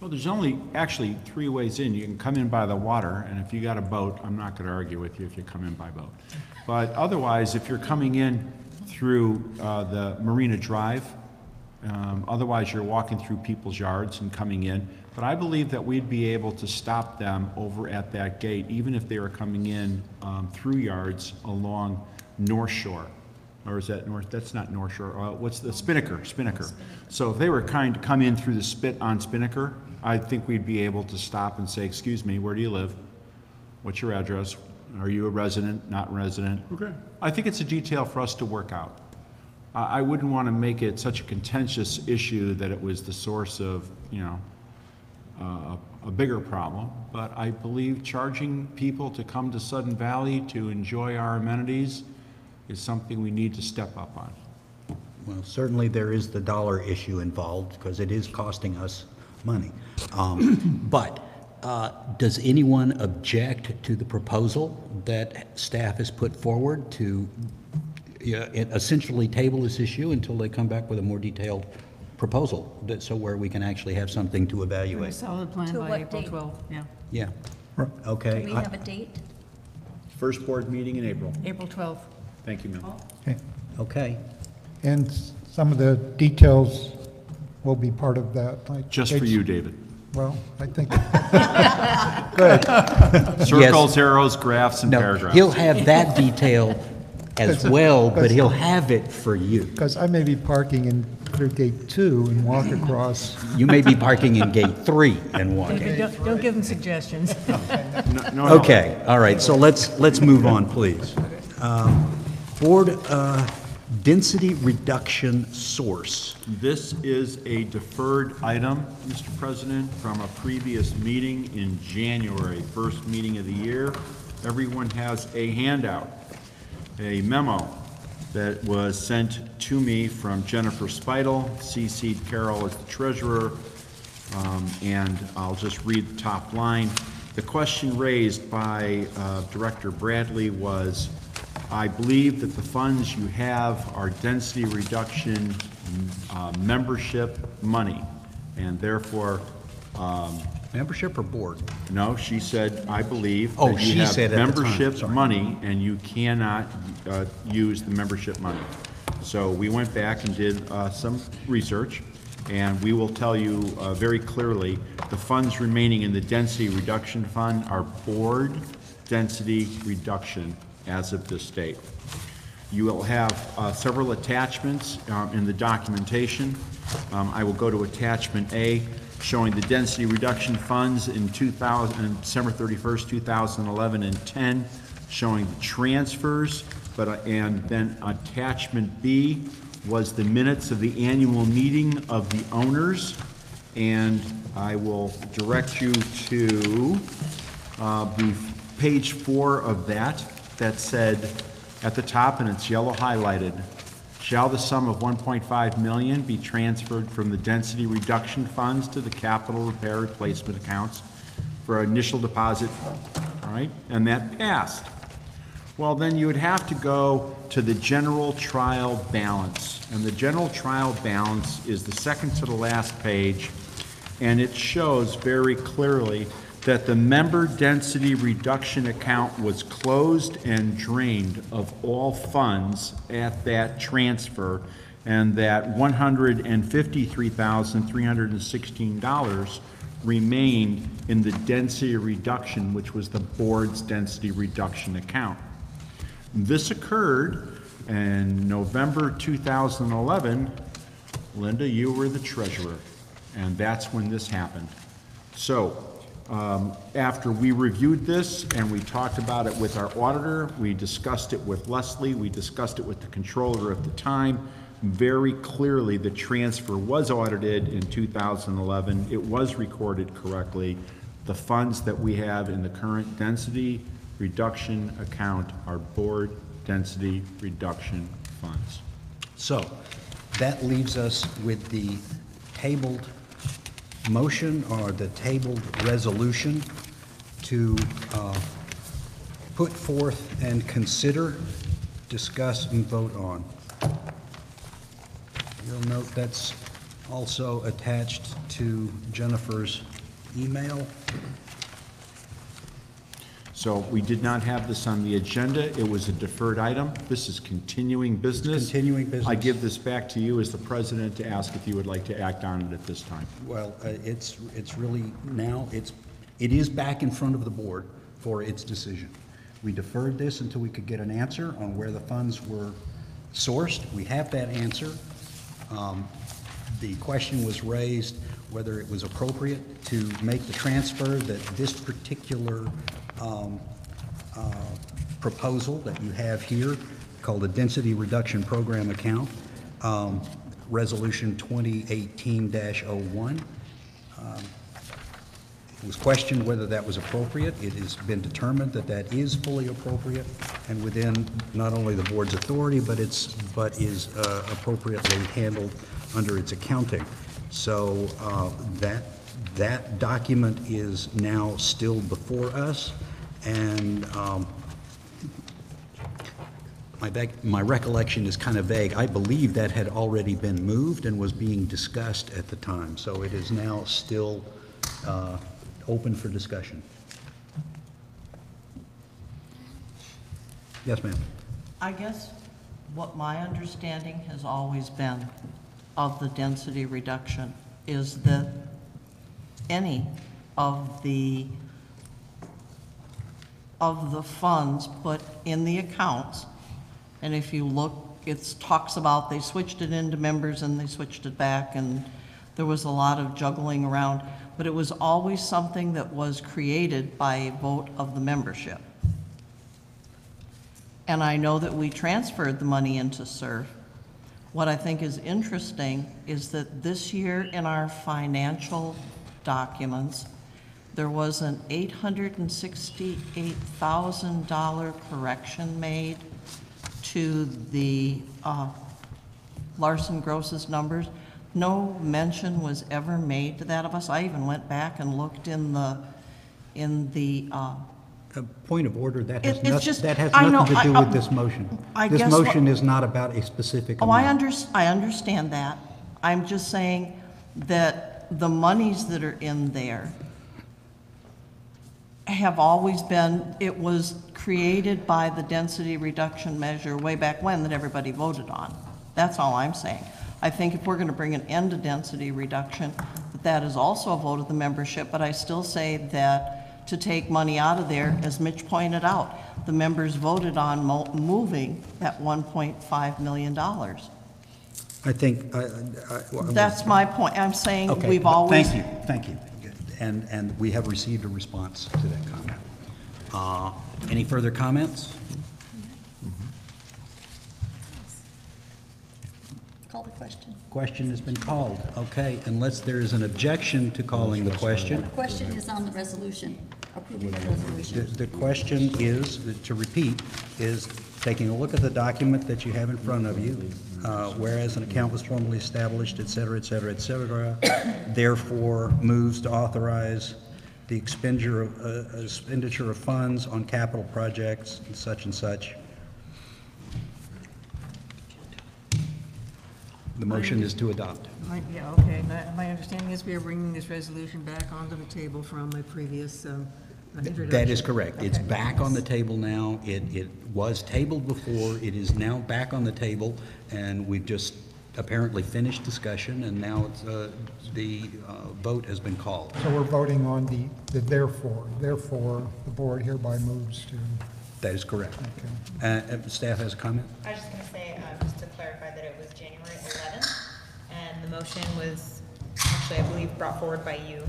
Speaker 8: Well, there's only actually 3 ways in. You can come in by the water, and if you got a boat, I'm not going to argue with you if you come in by boat. But otherwise, if you're coming in through the Marina Drive, otherwise you're walking through people's yards and coming in. But I believe that we'd be able to stop them over at that gate, even if they were coming in through yards along North Shore. Or is that North? That's not North Shore. What's the Spinnaker? So if they were kind to come in through the spit on Spinnaker, I think we'd be able to stop and say, excuse me, where do you live? What's your address? Are you a resident, not resident?
Speaker 13: Okay.
Speaker 8: I think it's a detail for us to work out. I wouldn't want to make it such a contentious issue that it was the source of, a bigger problem. But I believe charging people to come to Sudden Valley to enjoy our amenities is something we need to step up on.
Speaker 6: Well, certainly there is the dollar issue involved because it is costing us money. But does anyone object to the proposal that staff has put forward to essentially table this issue until they come back with a more detailed proposal, so where we can actually have something to
Speaker 2: A
Speaker 6: evaluate?
Speaker 2: solid plan
Speaker 4: To
Speaker 2: by
Speaker 4: what
Speaker 2: April
Speaker 4: date?
Speaker 2: 12th, yeah.
Speaker 6: Yeah. Okay.
Speaker 4: Do we have a date?
Speaker 8: First board meeting in April.
Speaker 2: April 12th.
Speaker 8: Thank you, ma'am.
Speaker 5: Okay.
Speaker 6: Okay.
Speaker 5: And some of the details will be part of that. like
Speaker 8: Just for
Speaker 5: page-
Speaker 8: you, David.
Speaker 5: Well, I think, good.
Speaker 8: Circles, arrows, graphs, and
Speaker 6: No,
Speaker 8: paragraphs.
Speaker 6: he'll have that detail as well, but he'll have it for you.
Speaker 5: Because I may be parking in through gate 2 and walk across.
Speaker 6: You may be parking in gate 3 and walk.
Speaker 2: Don't give them suggestions.
Speaker 8: No.
Speaker 6: Okay, all right, so let's move on, please. Board density reduction source.
Speaker 8: This is a deferred item, Mr. President, from a previous meeting in January, first meeting of the year. Everyone has a handout, a memo that was sent to me from Jennifer Speidel, CC'd Carol as the treasurer, and I'll just read the top line. The question raised by Director Bradley was, I believe that the funds you have are density reduction membership money, and therefore,
Speaker 6: Membership or board?
Speaker 8: no, she said, I believe
Speaker 6: Oh,
Speaker 8: that
Speaker 6: she
Speaker 8: you have
Speaker 6: said at the time,
Speaker 8: membership
Speaker 6: sorry.
Speaker 8: money and you cannot use the membership money. So we went back and did some research, And we will tell you very clearly, the funds remaining in the density reduction fund are board density reduction as of this date. You will have several attachments in the documentation. I will go to attachment A, showing the density reduction funds in December 31st, 2011 and 10, showing the transfers, and then attachment B was the minutes of the annual meeting of the owners, and I will direct you to the page 4 of that said at the top, and it's yellow highlighted, shall the sum of 1.5 million be transferred from the density reduction funds to the capital repair replacement accounts for initial deposit, all right? And that passed. Well, then you would have to go to the general trial balance. And the general trial balance is the second to the last page, and it shows very clearly that the member density reduction account was closed and drained of all funds at that transfer, and that $153,316 remained in the density reduction, which was the board's density reduction account. This occurred in November 2011. Linda, you were the treasurer, and that's when this happened. So, after we reviewed this and we talked about it with our auditor, we discussed it with Leslie, we discussed it with the controller at the time, very clearly the transfer was audited in 2011. It was recorded correctly. The funds that we have in the current density reduction account are board density reduction funds.
Speaker 6: So that leaves us with the tabled motion or the tabled resolution to put forth and consider, discuss, and vote on. You'll note that's also attached to Jennifer's email.
Speaker 8: So we did not have this on the agenda. It was a deferred item. This is continuing business.
Speaker 6: Continuing business.
Speaker 8: I give this back to you as the president to ask if you would like to act on it at this time.
Speaker 6: Well, it's really now, it is back in front of the board for its decision. We deferred this until we could get an answer on where the funds were sourced. We have that answer. The question was raised whether it was appropriate to make the transfer that this particular proposal that you have here, called the Density Reduction Program Account, Resolution 2018-01. It was questioned whether that was appropriate. It has been determined that that is fully appropriate and within not only the board's authority, but is appropriately handled under its accounting. So that document is now still before us, and my recollection is kind of vague. I believe that had already been moved and was being discussed at the time, so it is now still open for discussion. Yes, ma'am.
Speaker 12: I guess what my understanding has always been of the density reduction is that any of the funds put in the accounts, and if you look, it talks about they switched it into members and they switched it back, and there was a lot of juggling around, but it was always something that was created by a vote of the membership. And I know that we transferred the money into SERF. What I think is interesting is that this year in our financial documents, there was an $868,000 correction made to the Larson Gross's numbers. No mention was ever made to that of us. I even went back and looked in the
Speaker 6: Point of order, that has
Speaker 12: It's
Speaker 6: nothing,
Speaker 12: just-
Speaker 6: that has
Speaker 12: I know,
Speaker 6: nothing to do
Speaker 12: I-
Speaker 6: with this motion.
Speaker 12: I
Speaker 6: This
Speaker 12: guess
Speaker 6: motion is not about a specific
Speaker 12: Oh,
Speaker 6: amount.
Speaker 12: I understand that. I'm just saying that the monies that are in there have always been, it was created by the density reduction measure way back when that everybody voted on. That's all I'm saying. I think if we're going to bring an end to density reduction, that is also a vote of the membership, but I still say that to take money out of there, as Mitch pointed out, the members voted on moving that $1.5 million.
Speaker 6: I think,
Speaker 12: That's my point. I'm saying
Speaker 6: okay,
Speaker 12: we've always.
Speaker 6: thank you. And we have received a response to that comment. Any further comments?
Speaker 4: Call the question.
Speaker 6: Question has been called. Okay, unless there is an objection to calling the question.
Speaker 4: The question is on the resolution, approving the resolution.
Speaker 6: The question is, to repeat, is taking a look at the document that you have in front of you, whereas an account was formally established, et cetera, et cetera, et cetera, therefore moves to authorize the expenditure of funds on capital projects and such and such. The motion is to adopt.
Speaker 2: Yeah, okay. My understanding is we are bringing this resolution back onto the table from my previous introduction.
Speaker 6: That is correct. It's
Speaker 2: Okay.
Speaker 6: back on the table now. It was tabled before. It is now back on the table, and we've just apparently finished discussion, and now it's, the vote has been called.
Speaker 5: So we're voting on the therefore. Therefore, the board hereby moves to,
Speaker 6: That is correct.
Speaker 5: okay.
Speaker 6: Staff has a comment?
Speaker 11: I was just going to say, just to clarify, that it was January 11th, and the motion was actually, I believe, brought forward by you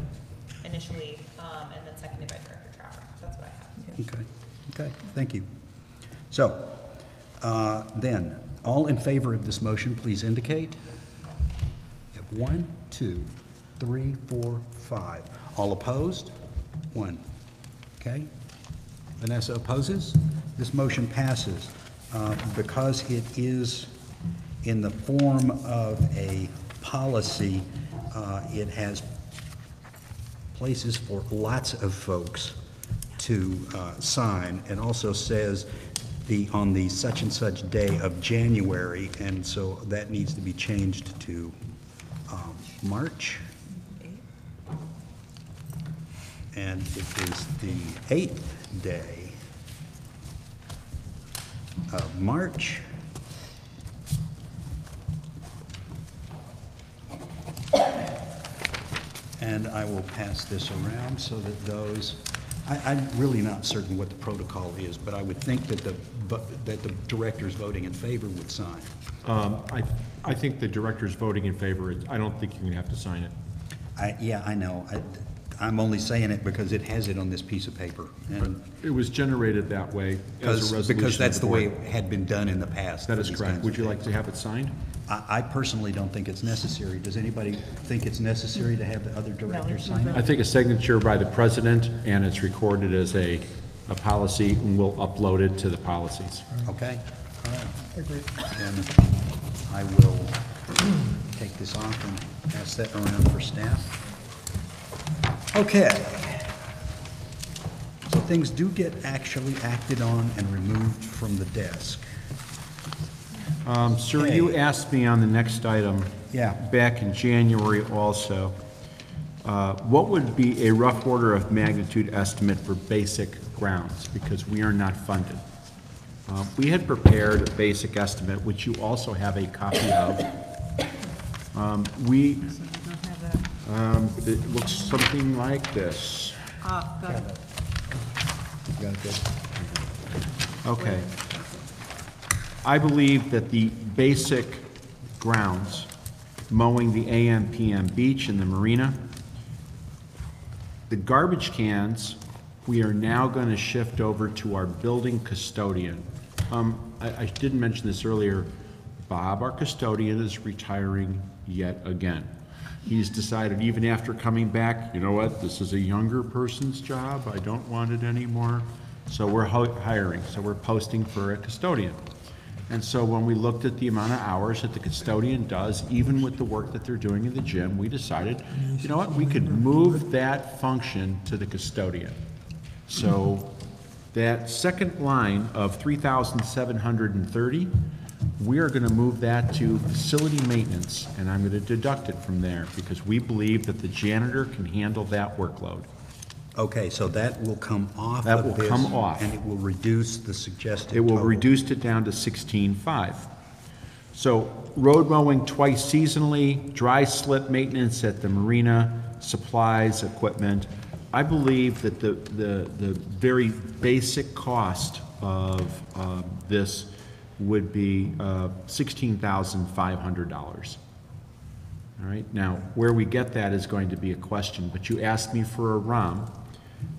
Speaker 11: initially, and then seconded by Director Trower. That's what I have.
Speaker 6: Okay, thank you. So, then, all in favor of this motion, please indicate. 1, 2, 3, 4, 5. All opposed? 1. Okay. Vanessa opposes. This motion passes. Because it is in the form of a policy, it has places for lots of folks to sign. It also says on the such and such day of January, and so that needs to be changed to March. And it is the 8th day of March. And I will pass this around so that those, I'm really not certain what the protocol is, but I would think that the directors voting in favor would sign.
Speaker 8: I think the director's voting in favor. I don't think you're going to have to sign it.
Speaker 6: Yeah, I know. I'm only saying it because it has it on this piece of paper. And
Speaker 8: It was generated that way as a resolution.
Speaker 6: because that's
Speaker 8: of
Speaker 6: the way
Speaker 8: board.
Speaker 6: it had been done in the past.
Speaker 8: That
Speaker 6: for
Speaker 8: is
Speaker 6: these
Speaker 8: correct.
Speaker 6: kinds
Speaker 8: Would
Speaker 6: of
Speaker 8: you like
Speaker 6: things.
Speaker 8: to have it signed?
Speaker 6: I personally don't think it's necessary. Does anybody think it's necessary to have the other directors sign
Speaker 8: I
Speaker 6: it?
Speaker 8: think a signature by the president, and it's recorded as a policy, and we'll upload it to the policies.
Speaker 6: Okay? All right.
Speaker 5: Agreed.
Speaker 6: Then I will take this off and pass that around for staff. Okay. So things do get actually acted on and removed from the desk.
Speaker 8: Sir, you
Speaker 6: Okay.
Speaker 8: asked me on the next item.
Speaker 6: Yeah.
Speaker 8: Back in January also, what would be a rough order of magnitude estimate for basic grounds? Because we are not funded. We had prepared a basic estimate, which you also have a copy of. It looks something like this.
Speaker 2: Got it.
Speaker 6: Got it, good.
Speaker 8: Okay. I believe that the basic grounds, mowing the AM, PM beach and the marina, the garbage cans, we are now going to shift over to our building custodian. I didn't mention this earlier. Bob, our custodian, is retiring yet again. He's decided, even after coming back, you know what, this is a younger person's job, I don't want it anymore. So we're hiring, so we're posting for a custodian. And so when we looked at the amount of hours that the custodian does, even with the work that they're doing in the gym, we decided, you know what, we could move that function to the custodian. So that second line of 3,730, we are going to move that to facility maintenance, and I'm going to deduct it from there because we believe that the janitor can handle that workload.
Speaker 6: Okay, so that will come off
Speaker 8: That
Speaker 6: of
Speaker 8: will
Speaker 6: this,
Speaker 8: come off.
Speaker 6: and it will reduce the suggested
Speaker 8: It will
Speaker 6: total.
Speaker 8: reduce it down to 16.5. So road mowing twice seasonally, dry slip maintenance at the marina, supplies, equipment. I believe that the very basic cost of this would be $16,500. All right, now, where we get that is going to be a question, but you asked me for a ROM,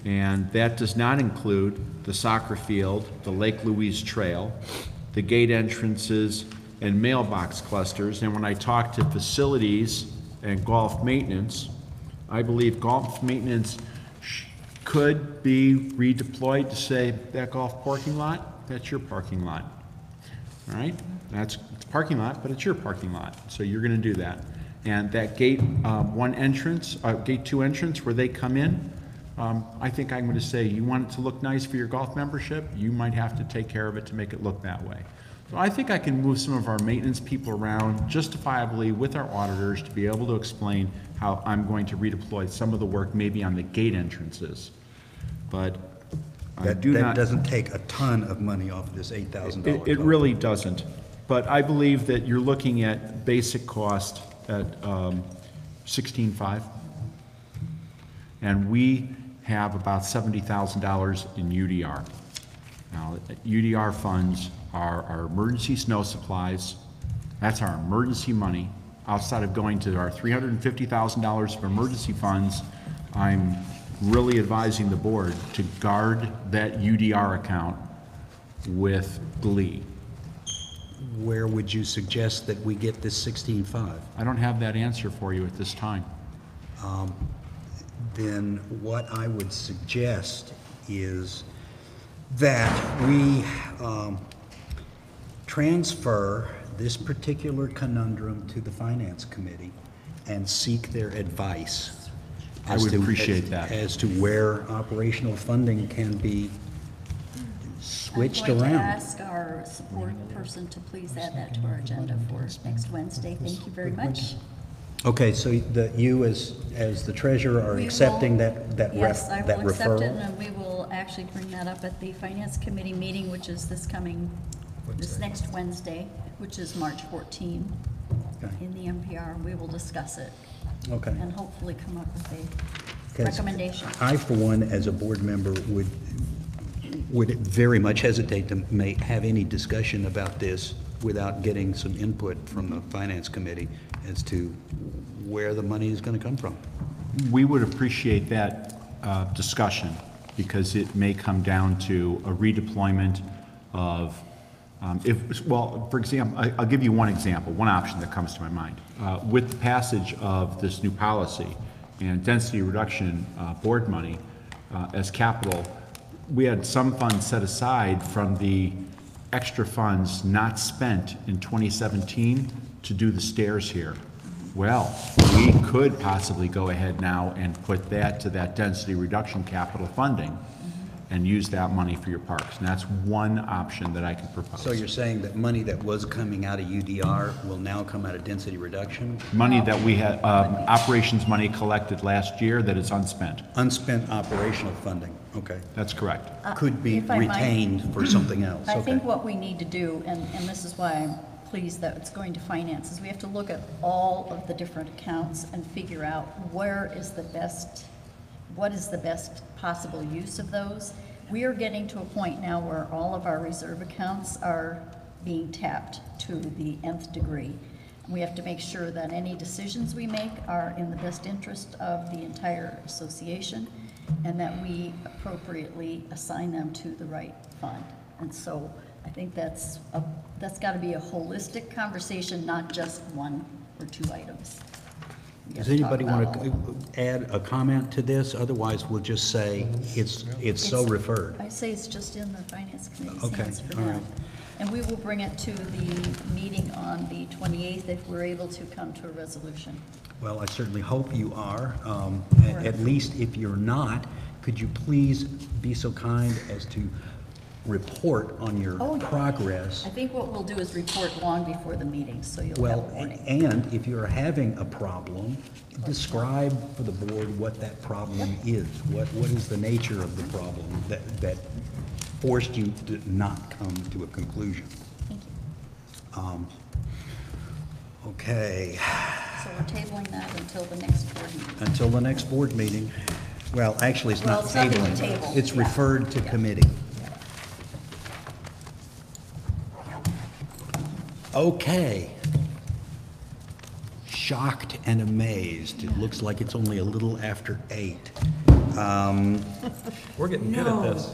Speaker 8: and that does not include the soccer field, the Lake Louise Trail, the gate entrances, and mailbox clusters. And when I talk to facilities and golf maintenance, I believe golf maintenance could be redeployed to say, that golf parking lot, that's your parking lot. All right, it's a parking lot, but it's your parking lot, so you're gonna do that. And that gate one entrance, gate two entrance where they come in, I think I'm gonna say, you want it to look nice for your golf membership, you might have to take care of it to make it look that way. So I think I can move some of our maintenance people around justifiably with our auditors to be able to explain how I'm going to redeploy some of the work maybe on the gate entrances. But I do not.
Speaker 6: That doesn't take a ton of money off of this $8,000.
Speaker 8: It really doesn't. But I believe that you're looking at basic cost at $16,500. And we have about $70,000 in UDR. Now, UDR funds are our emergency snow supplies. That's our emergency money. Outside of going to our $350,000 of emergency funds, I'm really advising the board to guard that UDR account with glee.
Speaker 6: Where would you suggest that we get this $16,500?
Speaker 8: I don't have that answer for you at this time.
Speaker 6: Then what I would suggest is that we transfer this particular conundrum to the Finance Committee and seek their advice.
Speaker 8: I would appreciate that.
Speaker 6: As to where operational funding can be switched
Speaker 4: I'm going to
Speaker 6: around.
Speaker 4: ask our support person to please add that to our agenda for next Wednesday. Thank you very much.
Speaker 6: Okay, so you as the treasurer are
Speaker 4: We
Speaker 6: accepting
Speaker 4: will-
Speaker 6: that
Speaker 4: Yes, I
Speaker 6: that
Speaker 4: will accept it,
Speaker 6: referral?
Speaker 4: and we will actually bring that up at the Finance Committee meeting, which is this next Wednesday, which is March 14,
Speaker 6: Okay.
Speaker 4: in the MPR. We will discuss it
Speaker 6: Okay.
Speaker 4: and hopefully come up with a
Speaker 6: 'Cause
Speaker 4: recommendation.
Speaker 6: I, for one, as a board member, would very much hesitate to have any discussion about this without getting some input from the Finance Committee as to where the money is going to come from.
Speaker 8: We would appreciate that discussion, because it may come down to a redeployment of, for example, I'll give you one example, one option that comes to my mind. With the passage of this new policy and density reduction board money as capital, we had some funds set aside from the extra funds not spent in 2017 to do the stairs here. Well, we could possibly go ahead now and put that to that density reduction capital funding and use that money for your parks. And that's one option that I can propose.
Speaker 6: So you're saying that money that was coming out of UDR will now come out of density reduction?
Speaker 8: Money that we had, operations money collected last year that is unspent.
Speaker 6: Unspent operational funding, okay.
Speaker 8: That's correct.
Speaker 6: Could be
Speaker 4: if I might-
Speaker 6: retained for something else,
Speaker 4: I
Speaker 6: okay.
Speaker 4: think what we need to do, and this is why I'm pleased that it's going to finance, is we have to look at all of the different accounts and figure out what is the best possible use of those. We are getting to a point now where all of our reserve accounts are being tapped to the nth degree. We have to make sure that any decisions we make are in the best interest of the entire association, and that we appropriately assign them to the right fund. And so I think that's got to be a holistic conversation, not just one or two items. We
Speaker 6: Does
Speaker 4: gotta talk
Speaker 6: anybody
Speaker 4: about
Speaker 6: want
Speaker 4: all
Speaker 6: to
Speaker 4: of them.
Speaker 6: add a comment to this? Otherwise, we'll just say it's so referred.
Speaker 4: I say it's just in the Finance Committee's
Speaker 6: Okay,
Speaker 4: hands for
Speaker 6: all
Speaker 4: now.
Speaker 6: right.
Speaker 4: And we will bring it to the meeting on the 28th if we're able to come to a resolution.
Speaker 6: Well, I certainly hope you are. At least if you're not, could you please be so kind as to report on your
Speaker 4: Oh, yeah.
Speaker 6: progress?
Speaker 4: I think what we'll do is report long before the meeting, so you'll have
Speaker 6: Well,
Speaker 4: a warning.
Speaker 6: and if you're having a problem, describe for the board what that problem is. What is the nature of the problem that forced you to not come to a conclusion?
Speaker 4: Thank you.
Speaker 6: Okay,
Speaker 4: So we're tabling that until the next board meeting.
Speaker 6: until the next board meeting. Well, actually, it's
Speaker 4: Well,
Speaker 6: not
Speaker 4: it's not being
Speaker 6: tabling.
Speaker 4: tabled,
Speaker 6: It's
Speaker 4: yeah.
Speaker 6: referred to
Speaker 4: Yeah.
Speaker 6: committee. Okay. Shocked and amazed. It looks like it's only a little after 8.
Speaker 10: We're getting good at this.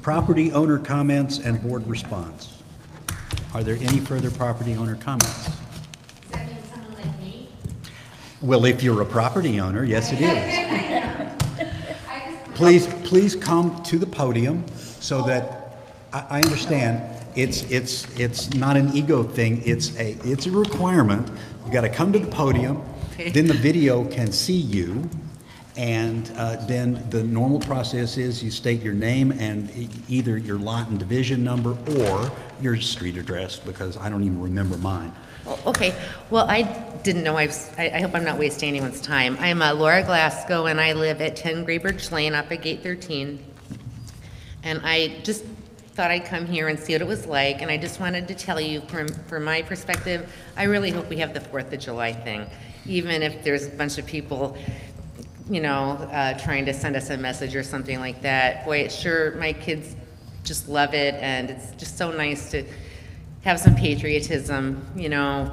Speaker 6: Property owner comments and board response. Are there any further property owner comments?
Speaker 14: Does that mean someone like me?
Speaker 6: Well, if you're a property owner, yes, it is.
Speaker 14: I just
Speaker 6: Please come to the podium so that, I understand, it's not an ego thing, it's a requirement. You gotta come to the podium, then the video can see you, and then the normal process is you state your name and either your lot and division number or your street address, because I don't even remember mine.
Speaker 14: Okay, well, I didn't know, I hope I'm not wasting anyone's time. I'm Laura Glasgow, and I live at 10 Graybridge Lane up at Gate 13. And I just thought I'd come here and see what it was like, and I just wanted to tell you, from my perspective, I really hope we have the 4th of July thing, even if there's a bunch of people, you know, trying to send us a message or something like that. Boy, it's sure, my kids just love it, and it's just so nice to have some patriotism, you know.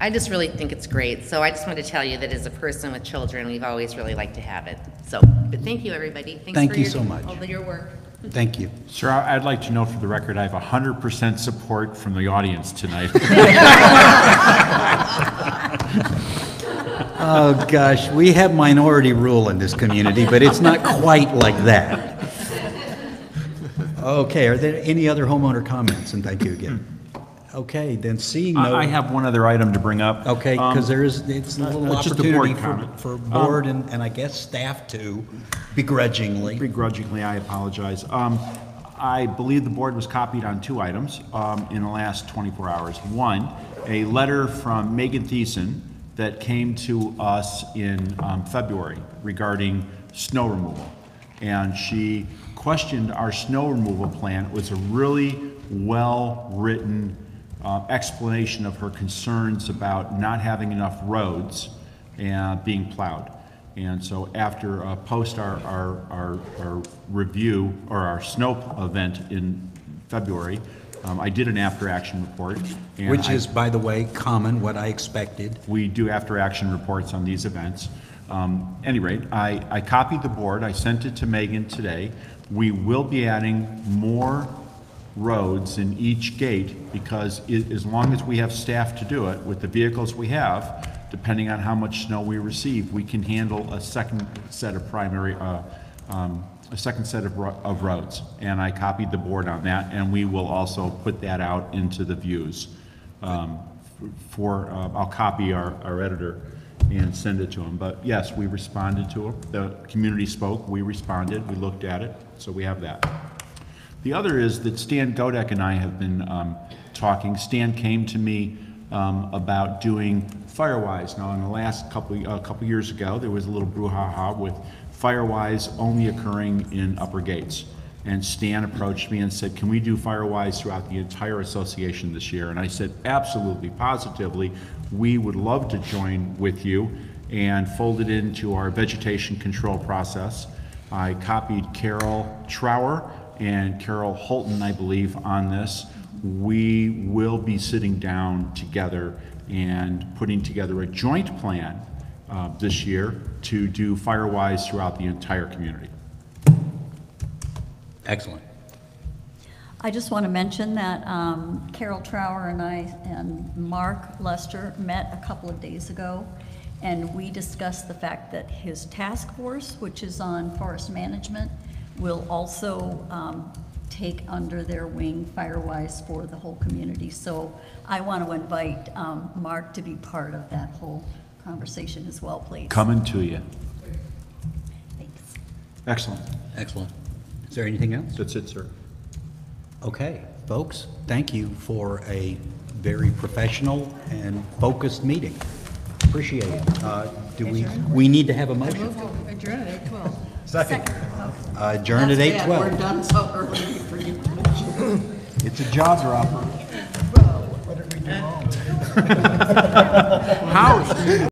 Speaker 14: I just really think it's great. So I just want to tell you that as a person with children, we've always really liked to have it. So, but thank you, everybody. Thanks
Speaker 6: Thank
Speaker 14: for
Speaker 6: you so much.
Speaker 14: all of your work.
Speaker 6: Thank you.
Speaker 8: Sir, I'd like to note for the record, I have 100% support from the audience tonight.
Speaker 6: Oh, gosh, we have minority rule in this community, but it's not quite like that. Okay, are there any other homeowner comments? And thank you again. Okay, then seeing no...
Speaker 8: I have one other item to bring up.
Speaker 6: Okay, because it's a little
Speaker 8: just a board
Speaker 6: opportunity
Speaker 8: comment.
Speaker 6: for board and I guess staff too, begrudgingly.
Speaker 8: Begrudgingly, I apologize. I believe the board was copied on 2 items in the last 24 hours. One, a letter from Megan Thiessen that came to us in February regarding snow removal. And she questioned our snow removal plan. It was a really well-written explanation of her concerns about not having enough roads and being plowed. And so after post our review or our snow event in February, I did an after-action report. And
Speaker 6: Which is, by the way, common, what I expected.
Speaker 8: We do after-action reports on these events. Any rate, I copied the board. I sent it to Megan today. We will be adding more roads in each gate because as long as we have staff to do it with the vehicles we have, depending on how much snow we receive, we can handle a second set of of roads. And I copied the board on that, and we will also put that out into the views. I'll copy our editor and send it to him. But yes, we responded to him. The community spoke, we responded, we looked at it, so we have that. The other is that Stan Godek and I have been talking. Stan came to me about doing Firewise. Now, in the last couple years ago, there was a little brouhaha with Firewise only occurring in upper gates. And Stan approached me and said, can we do Firewise throughout the entire association this year? And I said, absolutely, positively. We would love to join with you and fold it into our vegetation control process. I copied Carol Trower and Carol Holton, I believe, on this. We will be sitting down together and putting together a joint plan this year to do Firewise throughout the entire community.
Speaker 6: Excellent.
Speaker 4: I just want to mention that Carol Trower and I and Mark Lester met a couple of days ago, and we discussed the fact that his task force, which is on forest management, will also take under their wing Firewise for the whole community. So I want to invite Mark to be part of that whole conversation as well, please.
Speaker 8: Coming to you.
Speaker 4: Thanks.
Speaker 8: Excellent.
Speaker 6: Excellent. Is there anything else?
Speaker 8: That's it, sir.
Speaker 6: Okay, folks, thank you for a very professional and focused meeting. Appreciate it. We need to have a motion.
Speaker 2: Adjourn at 8:12.
Speaker 6: Second. Adjourn at 8:12.
Speaker 12: We're done so early, we forget to mention.
Speaker 6: It's a jaw dropper.
Speaker 5: What did we do wrong?
Speaker 8: How?